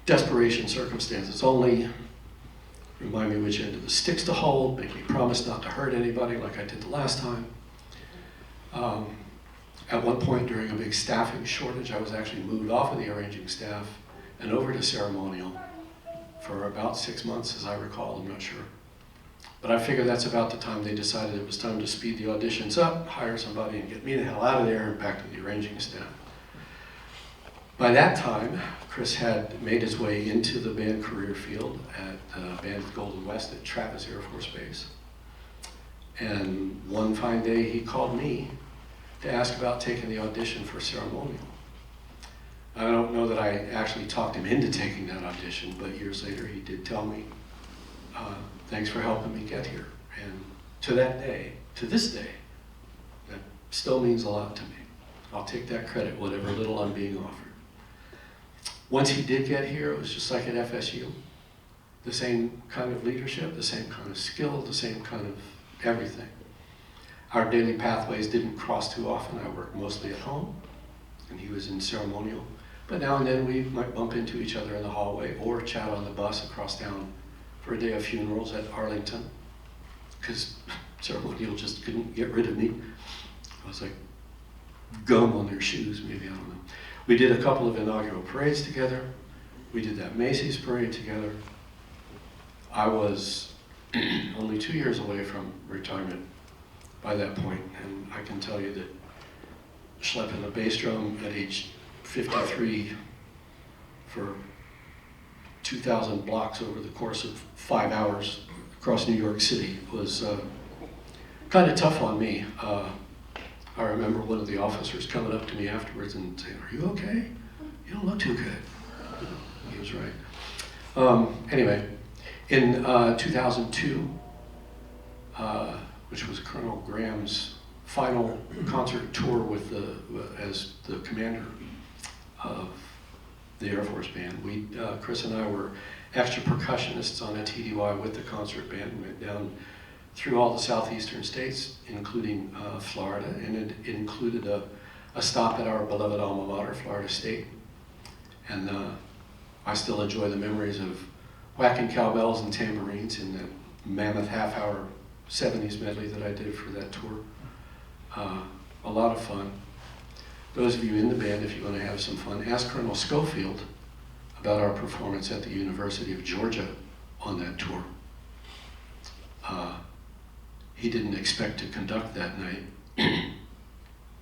desperation circumstances only. Remind me which end of the sticks to hold, make me promise not to hurt anybody like I did the last time. At one point during a big staffing shortage, I was actually moved off of the arranging staff and over to ceremonial for about 6 months, as I recall, I'm not sure. But I figure that's about the time they decided it was time to speed the auditions up, hire somebody and get me the hell out of there and back to the arranging staff. By that time, Chris had made his way into the band career field at Band Golden West at Travis Air Force Base. And one fine day he called me to ask about taking the audition for ceremonial. I don't know that I actually talked him into taking that audition, but years later he did tell me, thanks for helping me get here. And to that day, to this day, that still means a lot to me. I'll take that credit, whatever little I'm being offered. Once he did get here, it was just like at FSU. The same kind of leadership, the same kind of skill, the same kind of everything. Our daily pathways didn't cross too often. I worked mostly at home, and he was in ceremonial. But now and then we might bump into each other in the hallway or chat on the bus across town for a day of funerals at Arlington, because ceremonial just couldn't get rid of me. I was like gum on their shoes, maybe, I don't know. We did a couple of inaugural parades together. We did that Macy's parade together. I was only 2 years away from retirement by that point, and I can tell you that schlepping a bass drum at age 53 for 2,000 blocks over the course of 5 hours across New York City was kind of tough on me. I remember one of the officers coming up to me afterwards and saying, "Are you okay? You don't look too good." He was right. Anyway, in 2002, which was Colonel Graham's final concert tour with as the commander of the Air Force Band, Chris and I were extra percussionists on a TDY with the concert band. We went down through all the southeastern states, including Florida, and it included a stop at our beloved alma mater, Florida State. And I still enjoy the memories of whacking cowbells and tambourines in that mammoth half-hour 70s medley that I did for that tour. A lot of fun. Those of you in the band, if you want to have some fun, ask Colonel Schofield about our performance at the University of Georgia on that tour. He didn't expect to conduct that night,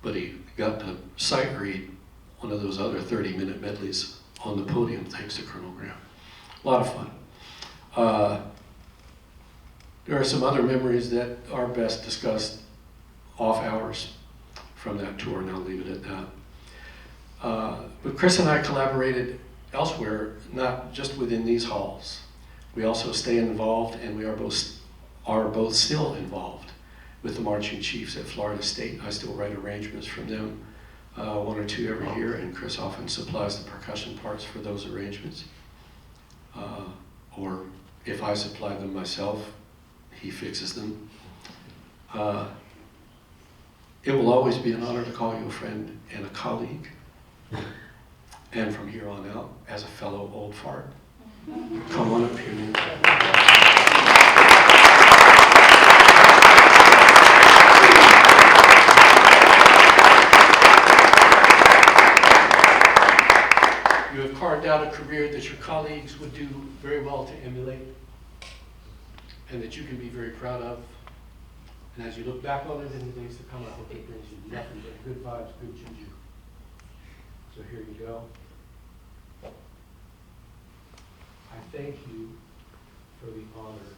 but he got to sight read one of those other 30-minute medleys on the podium, thanks to Colonel Graham. A lot of fun. There are some other memories that are best discussed off hours from that tour, and I'll leave it at that. But Chris and I collaborated elsewhere, not just within these halls. We also stay involved, and we are both still involved with the marching chiefs at Florida State. I still write arrangements from them, 1 or 2 every year, and Chris often supplies the percussion parts for those arrangements. Or if I supply them myself, he fixes them. It will always be an honor to call you a friend and a colleague, and from here on out, as a fellow old fart. Come on up here. You have carved out a career that your colleagues would do very well to emulate, and that you can be very proud of. And as you look back on it in the days to come, I hope it brings you nothing but good vibes, good juju. So here you go. I thank you for the honor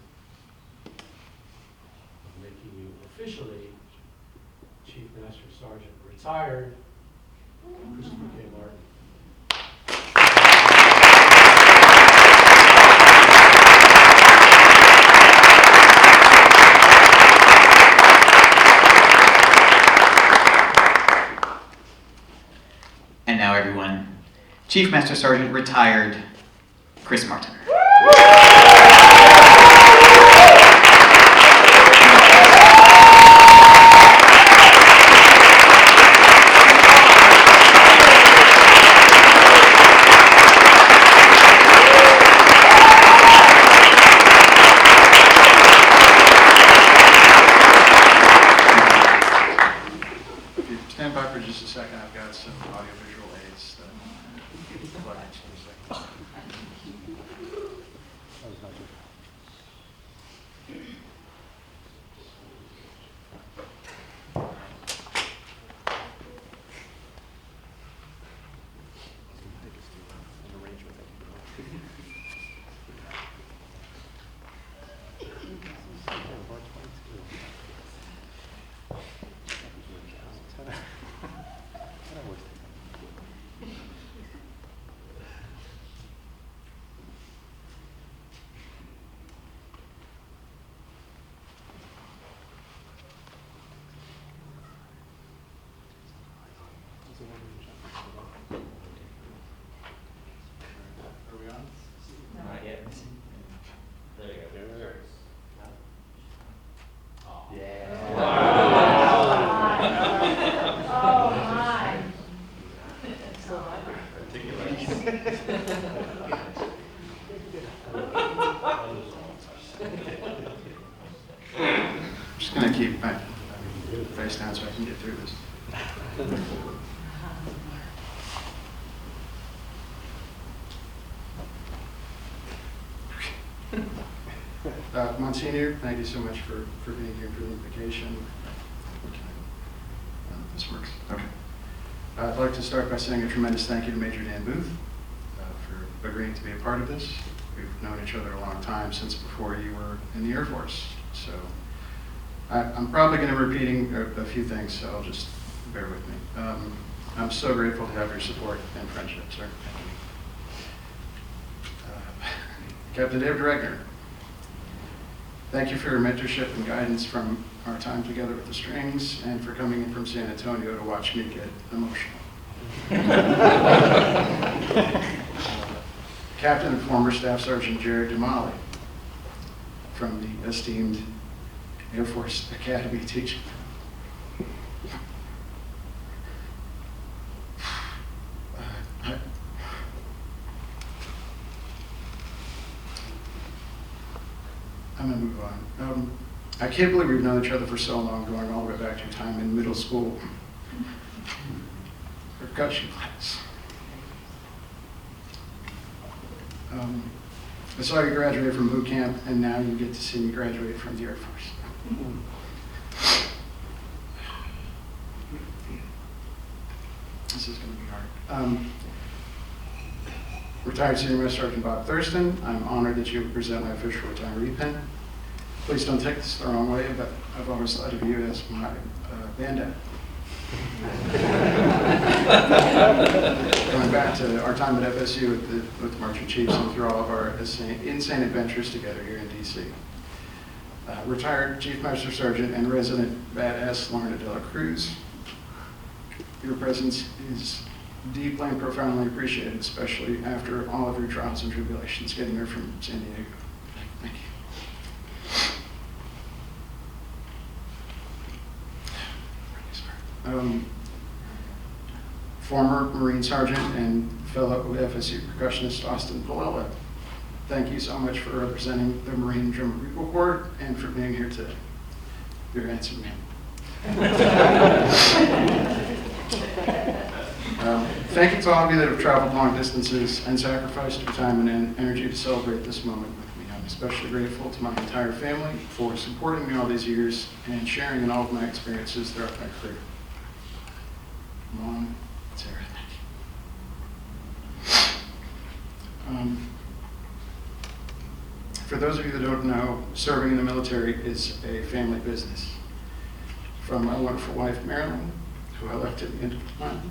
of making you officially Chief Master Sergeant retired, Christopher K. Martin. And now everyone, Chief Master Sergeant retired, Chris Martin. audiovisual aids that collect these things. Not yet. There you go. Oh, my. I'm just gonna keep my face down so I can get through this. Monsignor, thank you so much for being here for the invocation. This works. Okay. I'd like to start by saying a tremendous thank you to Major Dan Booth for agreeing to be a part of this. We've known each other a long time, since before you were in the Air Force. So I'm probably going to be repeating a few things, so I'll just bear with me. I'm so grateful to have your support and friendship, sir. Thank you. Captain David Regner, thank you for your mentorship and guidance from our time together with the Strings, and for coming in from San Antonio to watch me get emotional. Captain and former Staff Sergeant Jared Dumali, from the esteemed Air Force Academy teaching. I'm gonna move on. I can't believe we've known each other for so long, going all the way back to your time in middle school. Percussion class. I saw you graduate from boot camp, and now you get to see me graduate from the Air Force. This is going to be hard. Retired Senior Master Sergeant Bob Thurston, I'm honored that you would present my official retiree pin. Please don't take this the wrong way, but I've always thought of you as my bandit. Going back to our time at FSU with the Marching Chiefs and through all of our insane adventures together here in DC. Retired Chief Master Sergeant and resident badass Lorna De La Cruz, your presence is deeply and profoundly appreciated, especially after all of your trials and tribulations getting here from San Diego. Thank you. Former Marine Sergeant and fellow FSU percussionist Austin Palella, thank you so much for representing the Marine Drum Regal Corps and for being here today. You're a handsome man. Thank you to all of you that have traveled long distances and sacrificed your time and energy to celebrate this moment with me. I'm especially grateful to my entire family for supporting me all these years and sharing in all of my experiences throughout my career. Mom, Sarah, thank you. For those of you that don't know, serving in the military is a family business. From my wonderful wife, Marilyn, who I left at the end of the month.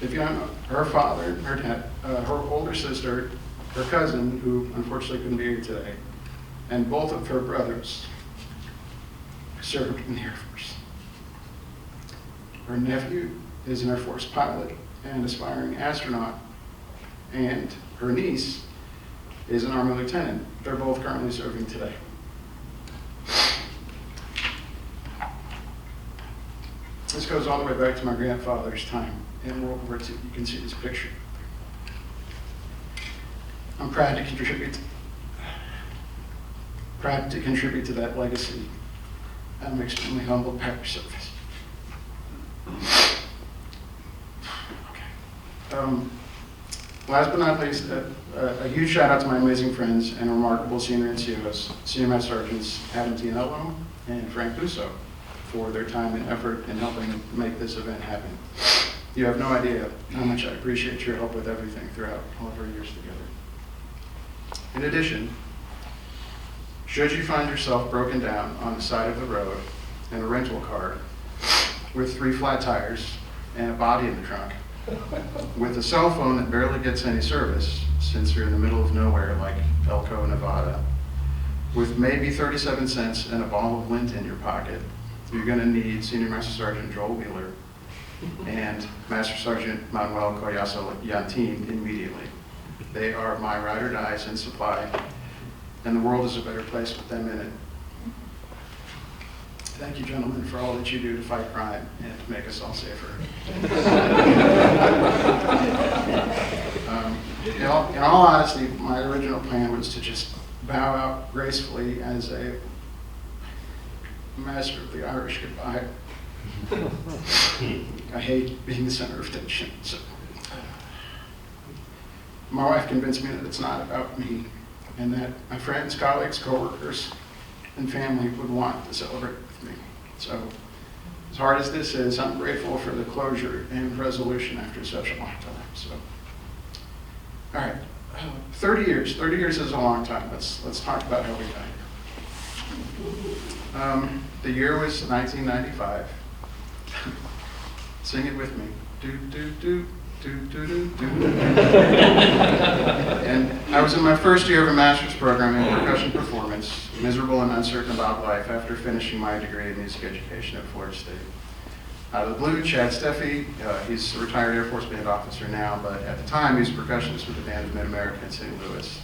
If you don't know, her father, her dad, her older sister, her cousin, who unfortunately couldn't be here today, and both of her brothers served in the Air Force. Her nephew is an Air Force pilot and aspiring astronaut, and her niece is an Army lieutenant. They're both currently serving today. This goes all the way back to my grandfather's time in World War II. You can see this picture. I'm proud to contribute to that legacy. I'm extremely humbled by your service. Last but not least, a huge shout out to my amazing friends and remarkable senior NCOs, Senior Master Sergeants Adam Tianello and Frank Busso, for their time and effort in helping make this event happen. You have no idea how much I appreciate your help with everything throughout all of our years together. In addition, should you find yourself broken down on the side of the road in a rental car with 3 flat tires and a body in the trunk, with a cell phone that barely gets any service since you're in the middle of nowhere like Elko, Nevada, with maybe 37 cents and a ball of lint in your pocket, you're going to need Senior Master Sergeant Joel Wheeler and Master Sergeant Manuel Collazo Yantin immediately. They are my ride or dies in supply, and the world is a better place with them in it. Thank you, gentlemen, for all that you do to fight crime and to make us all safer. In all honesty, my original plan was to just bow out gracefully as a master of the Irish goodbye. I hate being the center of attention. So. My wife convinced me that it's not about me and that my friends, colleagues, coworkers, and family would want to celebrate with me. So, as hard as this is, I'm grateful for the closure and resolution after such a long time. So, all right, 30 years. 30 years is a long time. Let's talk about how we got here. The year was 1995. Sing it with me. Do do do. And I was in my first year of a master's program in percussion performance, miserable and uncertain about life after finishing my degree in music education at Florida State. Out of the blue, Chad Steffi, he's a retired Air Force band officer now, but at the time he was a percussionist with the band of Mid-America in St. Louis.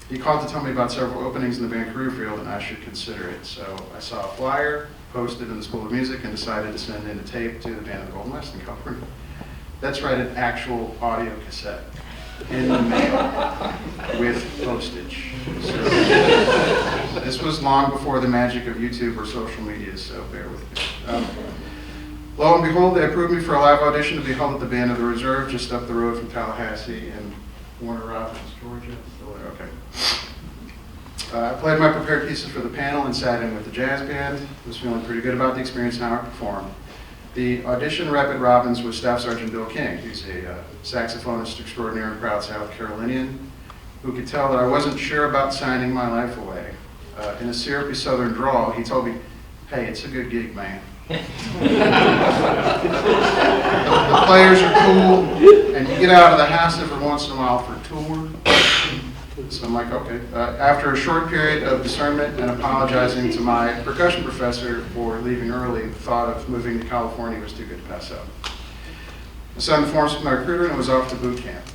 He called to tell me about several openings in the band career field and I should consider it. So I saw a flyer posted in the School of Music and decided to send in a tape to the band of the Golden West in California. That's right, an actual audio cassette in the mail with postage. So, this was long before the magic of YouTube or social media, so bear with me. Lo and behold, they approved me for a live audition to be held at the Band of the Reserve just up the road from Tallahassee in Warner Robins, Georgia. Okay. I played my prepared pieces for the panel and sat in with the jazz band. Was feeling pretty good about the experience and how I performed. The audition rep at Robins was Staff Sergeant Bill King. He's a saxophonist extraordinaire and proud South Carolinian who could tell that I wasn't sure about signing my life away. In a syrupy southern drawl, he told me, "Hey, it's a good gig, man." The players are cool, and you get out of the house every once in a while for a tour. So I'm like, okay. After a short period of discernment and apologizing to my percussion professor for leaving early, the thought of moving to California was too good to pass up. I signed the forms with my recruiter and was off to boot camp.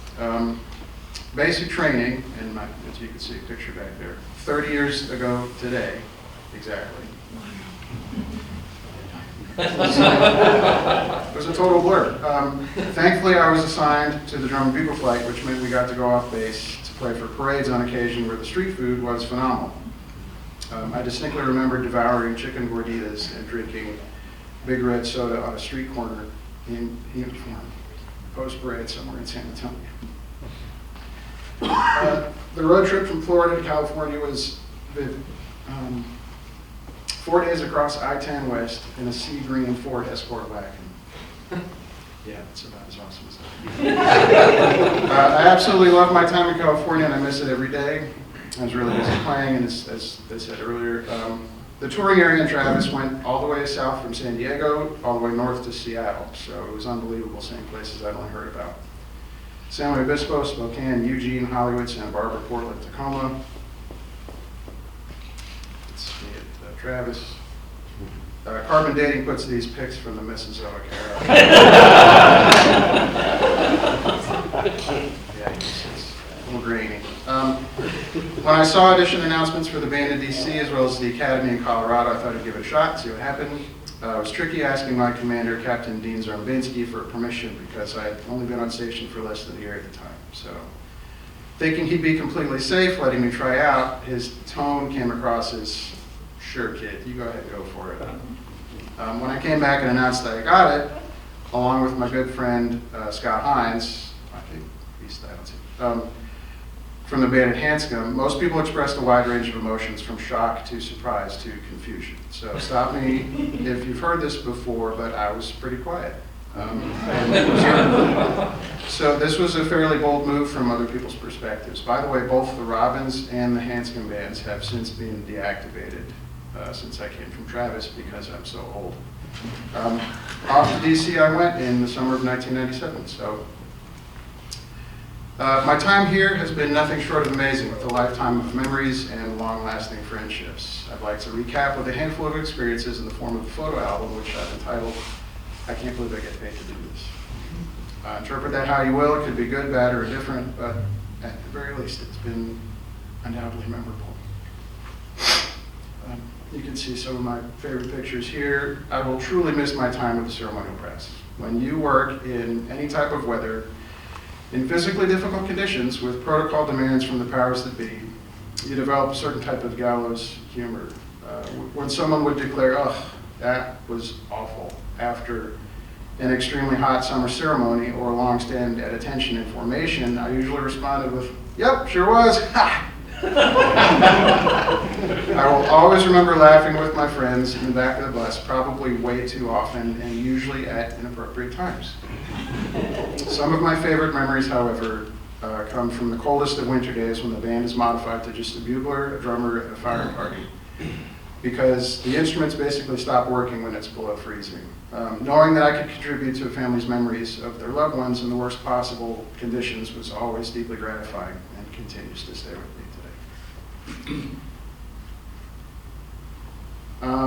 Basic training, and as you can see a picture back there, 30 years ago today, exactly. It was a total blur. Thankfully, I was assigned to the drum and bugle flight, which meant we got to go off base to play for parades on occasion where the street food was phenomenal. I distinctly remember devouring chicken gorditas and drinking Big Red soda on a street corner in uniform, post-parade somewhere in San Antonio. The road trip from Florida to California was 4 days across I-10 West in a sea green Ford Escort wagon. Yeah, it's about as awesome as that. I absolutely love my time in California and I miss it every day. I was really busy playing, and as they said earlier, the touring area in Travis went all the way south from San Diego, all the way north to Seattle. So it was unbelievable, seeing places I'd only heard about. San Luis Obispo, Spokane, Eugene, Hollywood, Santa Barbara, Portland, Tacoma. Let's see it, Travis. Carbon Dating puts these pics from the Mesozoic era. Yeah, it's a little grainy. When I saw audition announcements for the band in DC as well as the Academy in Colorado, I thought I'd give it a shot, see what happened. It was tricky asking my commander, Captain Dean Zarmbinski, for permission because I had only been on station for less than a year at the time. So, thinking he'd be completely safe letting me try out, his tone came across as, "Sure, kid, you go ahead and go for it." When I came back and announced that I got it, along with my good friend Scott Hines, I think he's from the band at Hanscom. Most people expressed a wide range of emotions, from shock to surprise to confusion. So stop me if you've heard this before, but I was pretty quiet. So this was a fairly bold move from other people's perspectives. By the way, both the Robbins and the Hanscom bands have since been deactivated since I came from Travis because I'm so old. Off to DC I went in the summer of 1997. So my time here has been nothing short of amazing, with a lifetime of memories and long-lasting friendships. I'd like to recap with a handful of experiences in the form of a photo album, which I've entitled, "I Can't Believe I Get Paid to Do This." Interpret that how you will. It could be good, bad, or indifferent, but at the very least, it's been undoubtedly memorable. You can see some of my favorite pictures here. I will truly miss my time with the ceremonial press. When you work in any type of weather, in physically difficult conditions, with protocol demands from the powers that be, you develop a certain type of gallows humor. When someone would declare, "Ugh, that was awful," after an extremely hot summer ceremony or a long stand at attention in formation, I usually responded with, "Yep, sure was, ha!" I will always remember laughing with my friends in the back of the bus, probably way too often and usually at inappropriate times. Some of my favorite memories, however, come from the coldest of winter days when the band is modified to just a bugler, a drummer, and a fire party, because the instruments basically stop working when it's below freezing. Knowing that I could contribute to a family's memories of their loved ones in the worst possible conditions was always deeply gratifying and continues to stay with me today.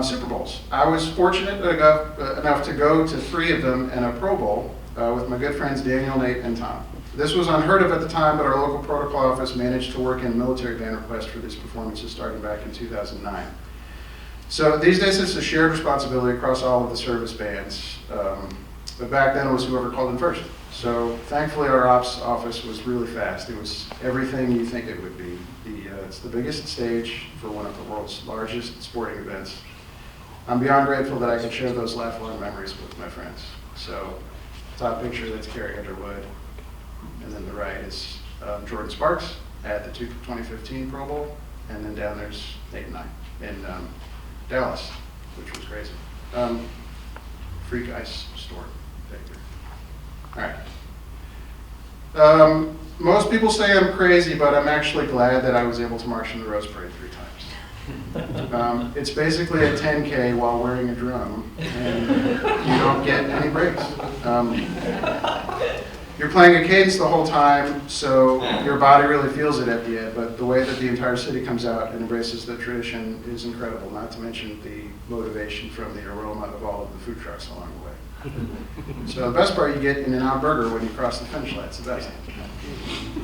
Super Bowls. I was fortunate enough to go to 3 of them and a Pro Bowl with my good friends Daniel, Nate, and Tom. This was unheard of at the time, but our local protocol office managed to work in military band requests for these performances starting back in 2009. So these days it's a shared responsibility across all of the service bands, but back then it was whoever called in first. So thankfully our ops office was really fast. It was everything you think it would be. It's the biggest stage for one of the world's largest sporting events. I'm beyond grateful that I could share those lifelong memories with my friends. So top picture, that's Carrie Underwood. And then the right is Jordan Sparks at the 2015 Pro Bowl. And then down there's Nate and I in Dallas, which was crazy. Freak Ice Storm. All right. Most people say I'm crazy, but I'm actually glad that I was able to march in the Rose Parade 3 times. It's basically a 10K while wearing a drum, and you don't get any breaks. You're playing a cadence the whole time, so your body really feels it at the end, but the way that the entire city comes out and embraces the tradition is incredible, not to mention the motivation from the aroma of all of the food trucks along the way. So the best part, you get In-N-Out Burger when you cross the finish line. It's the best.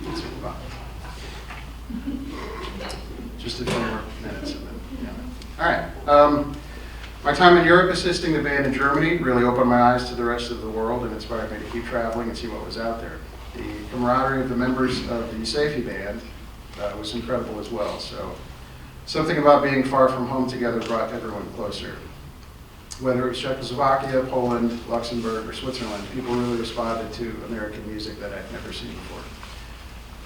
It's super fun. Just a few more minutes and then, yeah. All right. My time in Europe assisting the band in Germany really opened my eyes to the rest of the world and inspired me to keep traveling and see what was out there. The camaraderie of the members of the Safety Band was incredible as well. So something about being far from home together brought everyone closer. Whether it was Czechoslovakia, Poland, Luxembourg, or Switzerland, people really responded to American music that I'd never seen before.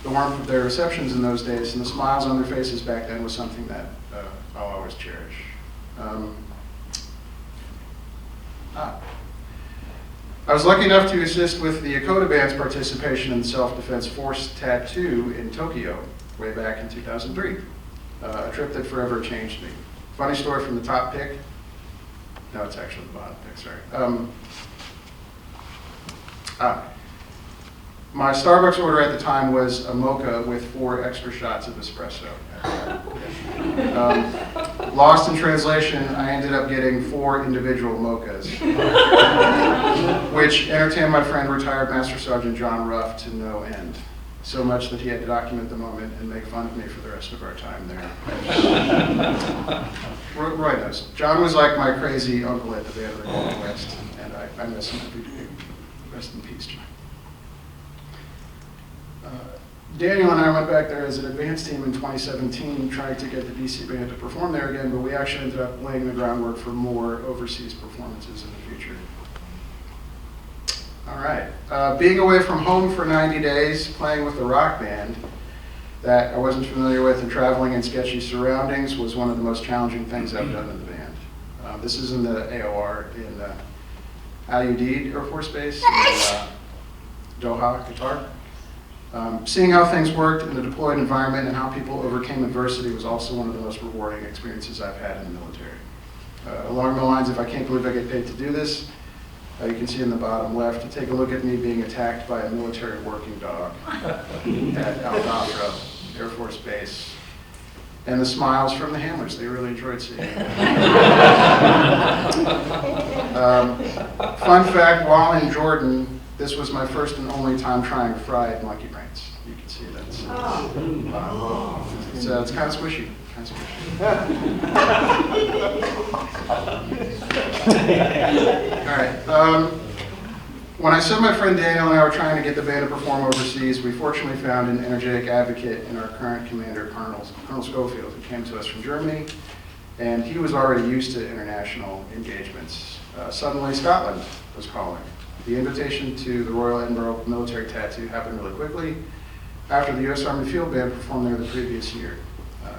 The warmth of their receptions in those days and the smiles on their faces back then was something that I'll always cherish. I was lucky enough to assist with the Yokota Band's participation in the Self-Defense Force Tattoo in Tokyo way back in 2003, a trip that forever changed me. Funny story from the top pick. No, it's actually the bottom pick, sorry. My Starbucks order at the time was a mocha with 4 extra shots of espresso. Lost in translation, I ended up getting 4 individual mochas, which entertained my friend retired Master Sergeant John Ruff to no end. So much that he had to document the moment and make fun of me for the rest of our time there. Roy knows. John was like my crazy uncle at the Band of the Golden West, and I miss him every day. Rest in peace, John. Daniel and I went back there as an advance team in 2017, trying to get the DC Band to perform there again, but we actually ended up laying the groundwork for more overseas performances in the future. All right. Being away from home for 90 days, playing with a rock band that I wasn't familiar with and traveling in sketchy surroundings was one of the most challenging things I've done in the band. This is in the AOR in Al Udeid Air Force Base in Doha, Qatar. Seeing how things worked in the deployed environment and how people overcame adversity was also one of the most rewarding experiences I've had in the military. Along the lines of, I can't believe I get paid to do this, you can see in the bottom left, to take a look at me being attacked by a military working dog at Al Dhafra Air Force Base. And the smiles from the handlers, they really enjoyed seeing it. Fun fact, while in Jordan, this was my first and only time trying fried monkey brains. You can see that's, it's kind of squishy. All right. When I said my friend Daniel and I were trying to get the band to perform overseas, we fortunately found an energetic advocate in our current commander, Colonel Schofield, who came to us from Germany, and he was already used to international engagements. Suddenly, Scotland was calling. The invitation to the Royal Edinburgh Military Tattoo happened really quickly after the U.S. Army Field Band performed there the previous year.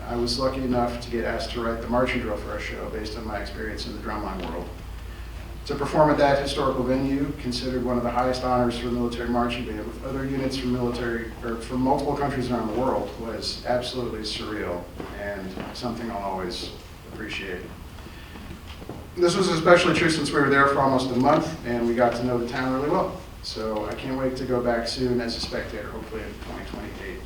I was lucky enough to get asked to write the marching drill for our show based on my experience in the drumline world. To perform at that historical venue, considered one of the highest honors for a military marching band with other units from from multiple countries around the world, was absolutely surreal and something I'll always appreciate. This was especially true since we were there for almost a month and we got to know the town really well. So I can't wait to go back soon as a spectator, hopefully in 2028.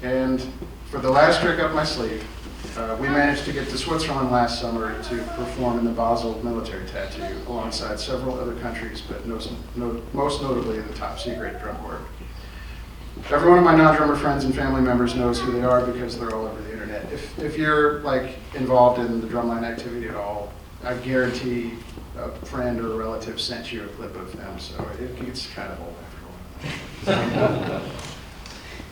And for the last trick up my sleeve, we managed to get to Switzerland last summer to perform in the Basel military tattoo alongside several other countries, but most notably the top secret drum corps. Every one of my non-drummer friends and family members knows who they are because they're all over the internet. If you're like involved in the drumline activity at all, I guarantee a friend or a relative sent you a clip of them, so it gets kind of old after a while.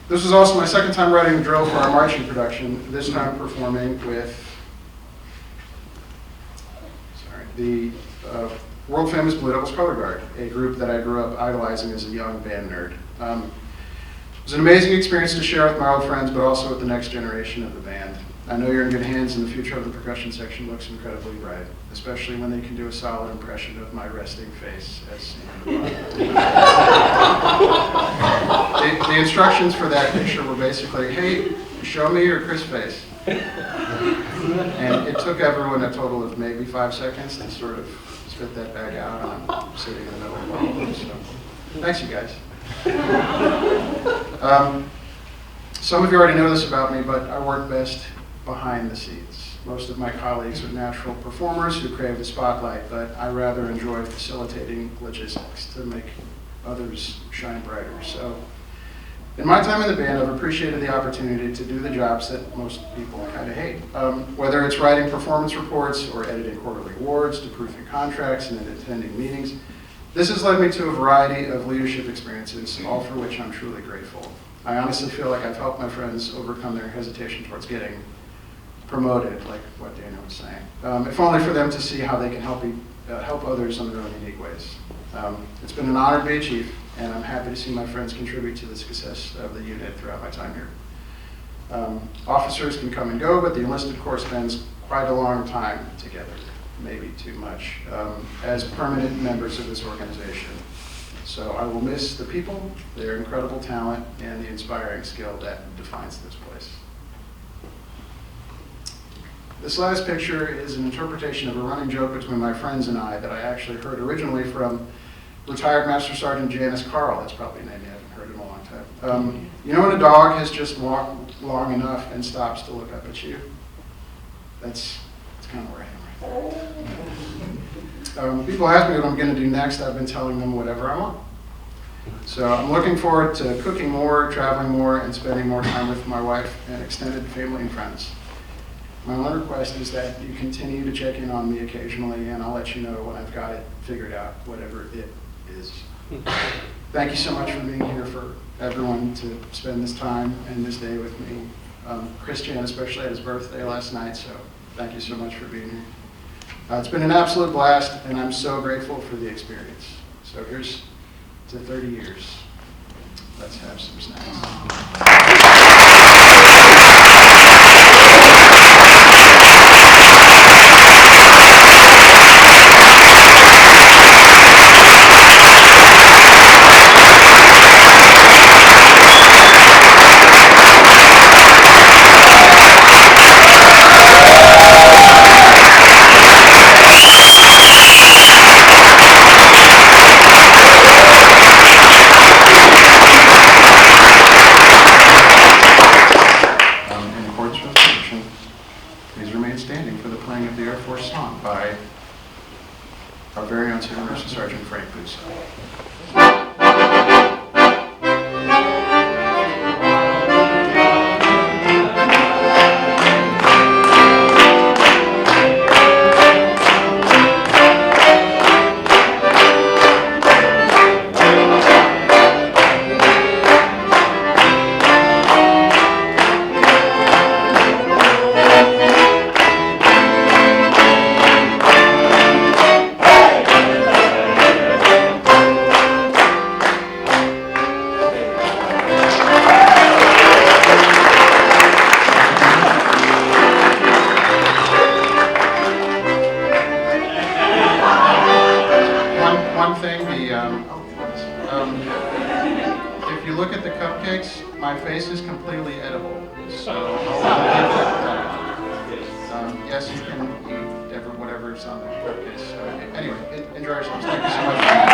This was also my second time writing a drill for our marching production, this time performing with the world-famous Blue Devils Color Guard, a group that I grew up idolizing as a young band nerd. It was an amazing experience to share with my old friends, but also with the next generation of the band. I know you're in good hands, and the future of the percussion section looks incredibly bright, especially when they can do a solid impression of my resting face as seen. The instructions for that picture were basically, hey, show me your Chris face. And it took everyone a total of maybe 5 seconds to sort of spit that back out, and I'm sitting in the middle of all of them, so thanks, you guys. Some of you already know this about me, but I work best behind the scenes. Most of my colleagues are natural performers who crave the spotlight, but I rather enjoy facilitating logistics to make others shine brighter. So, in my time in the band, I've appreciated the opportunity to do the jobs that most people kind of hate. Whether it's writing performance reports or editing quarterly awards, to proofing contracts and attending meetings, this has led me to a variety of leadership experiences, all for which I'm truly grateful. I honestly feel like I've helped my friends overcome their hesitation towards getting promoted, like what Daniel was saying, if only for them to see how they can help others in their own unique ways. It's been an honor to be a chief, and I'm happy to see my friends contribute to the success of the unit throughout my time here. Officers can come and go, but the enlisted corps spends quite a long time together, maybe too much, as permanent members of this organization. So I will miss the people, their incredible talent, and the inspiring skill that defines this place. This last picture is an interpretation of a running joke between my friends and I that I actually heard originally from retired Master Sergeant Janice Carl. That's probably a name you haven't heard in a long time. You know when a dog has just walked long enough and stops to look up at you? That's kind of where I am right now. People ask me what I'm going to do next. I've been telling them whatever I want. So I'm looking forward to cooking more, traveling more, and spending more time with my wife and extended family and friends. My one request is that you continue to check in on me occasionally, and I'll let you know when I've got it figured out, whatever it is. Thank you so much for being here, for everyone to spend this time and this day with me. Christian especially had his birthday last night, so thank you so much for being here. It's been an absolute blast, and I'm so grateful for the experience. So here's to 30 years. Let's have some snacks. In accordance with tradition, please remain standing for the playing of the Air Force song by our very own Senior Master Sergeant Frank Busso. One thing, if you look at the cupcakes, my face is completely edible. So I'll leave it at that. Yes, you can eat whatever's on the cupcakes. Anyway, enjoy yourselves. Thank you so much.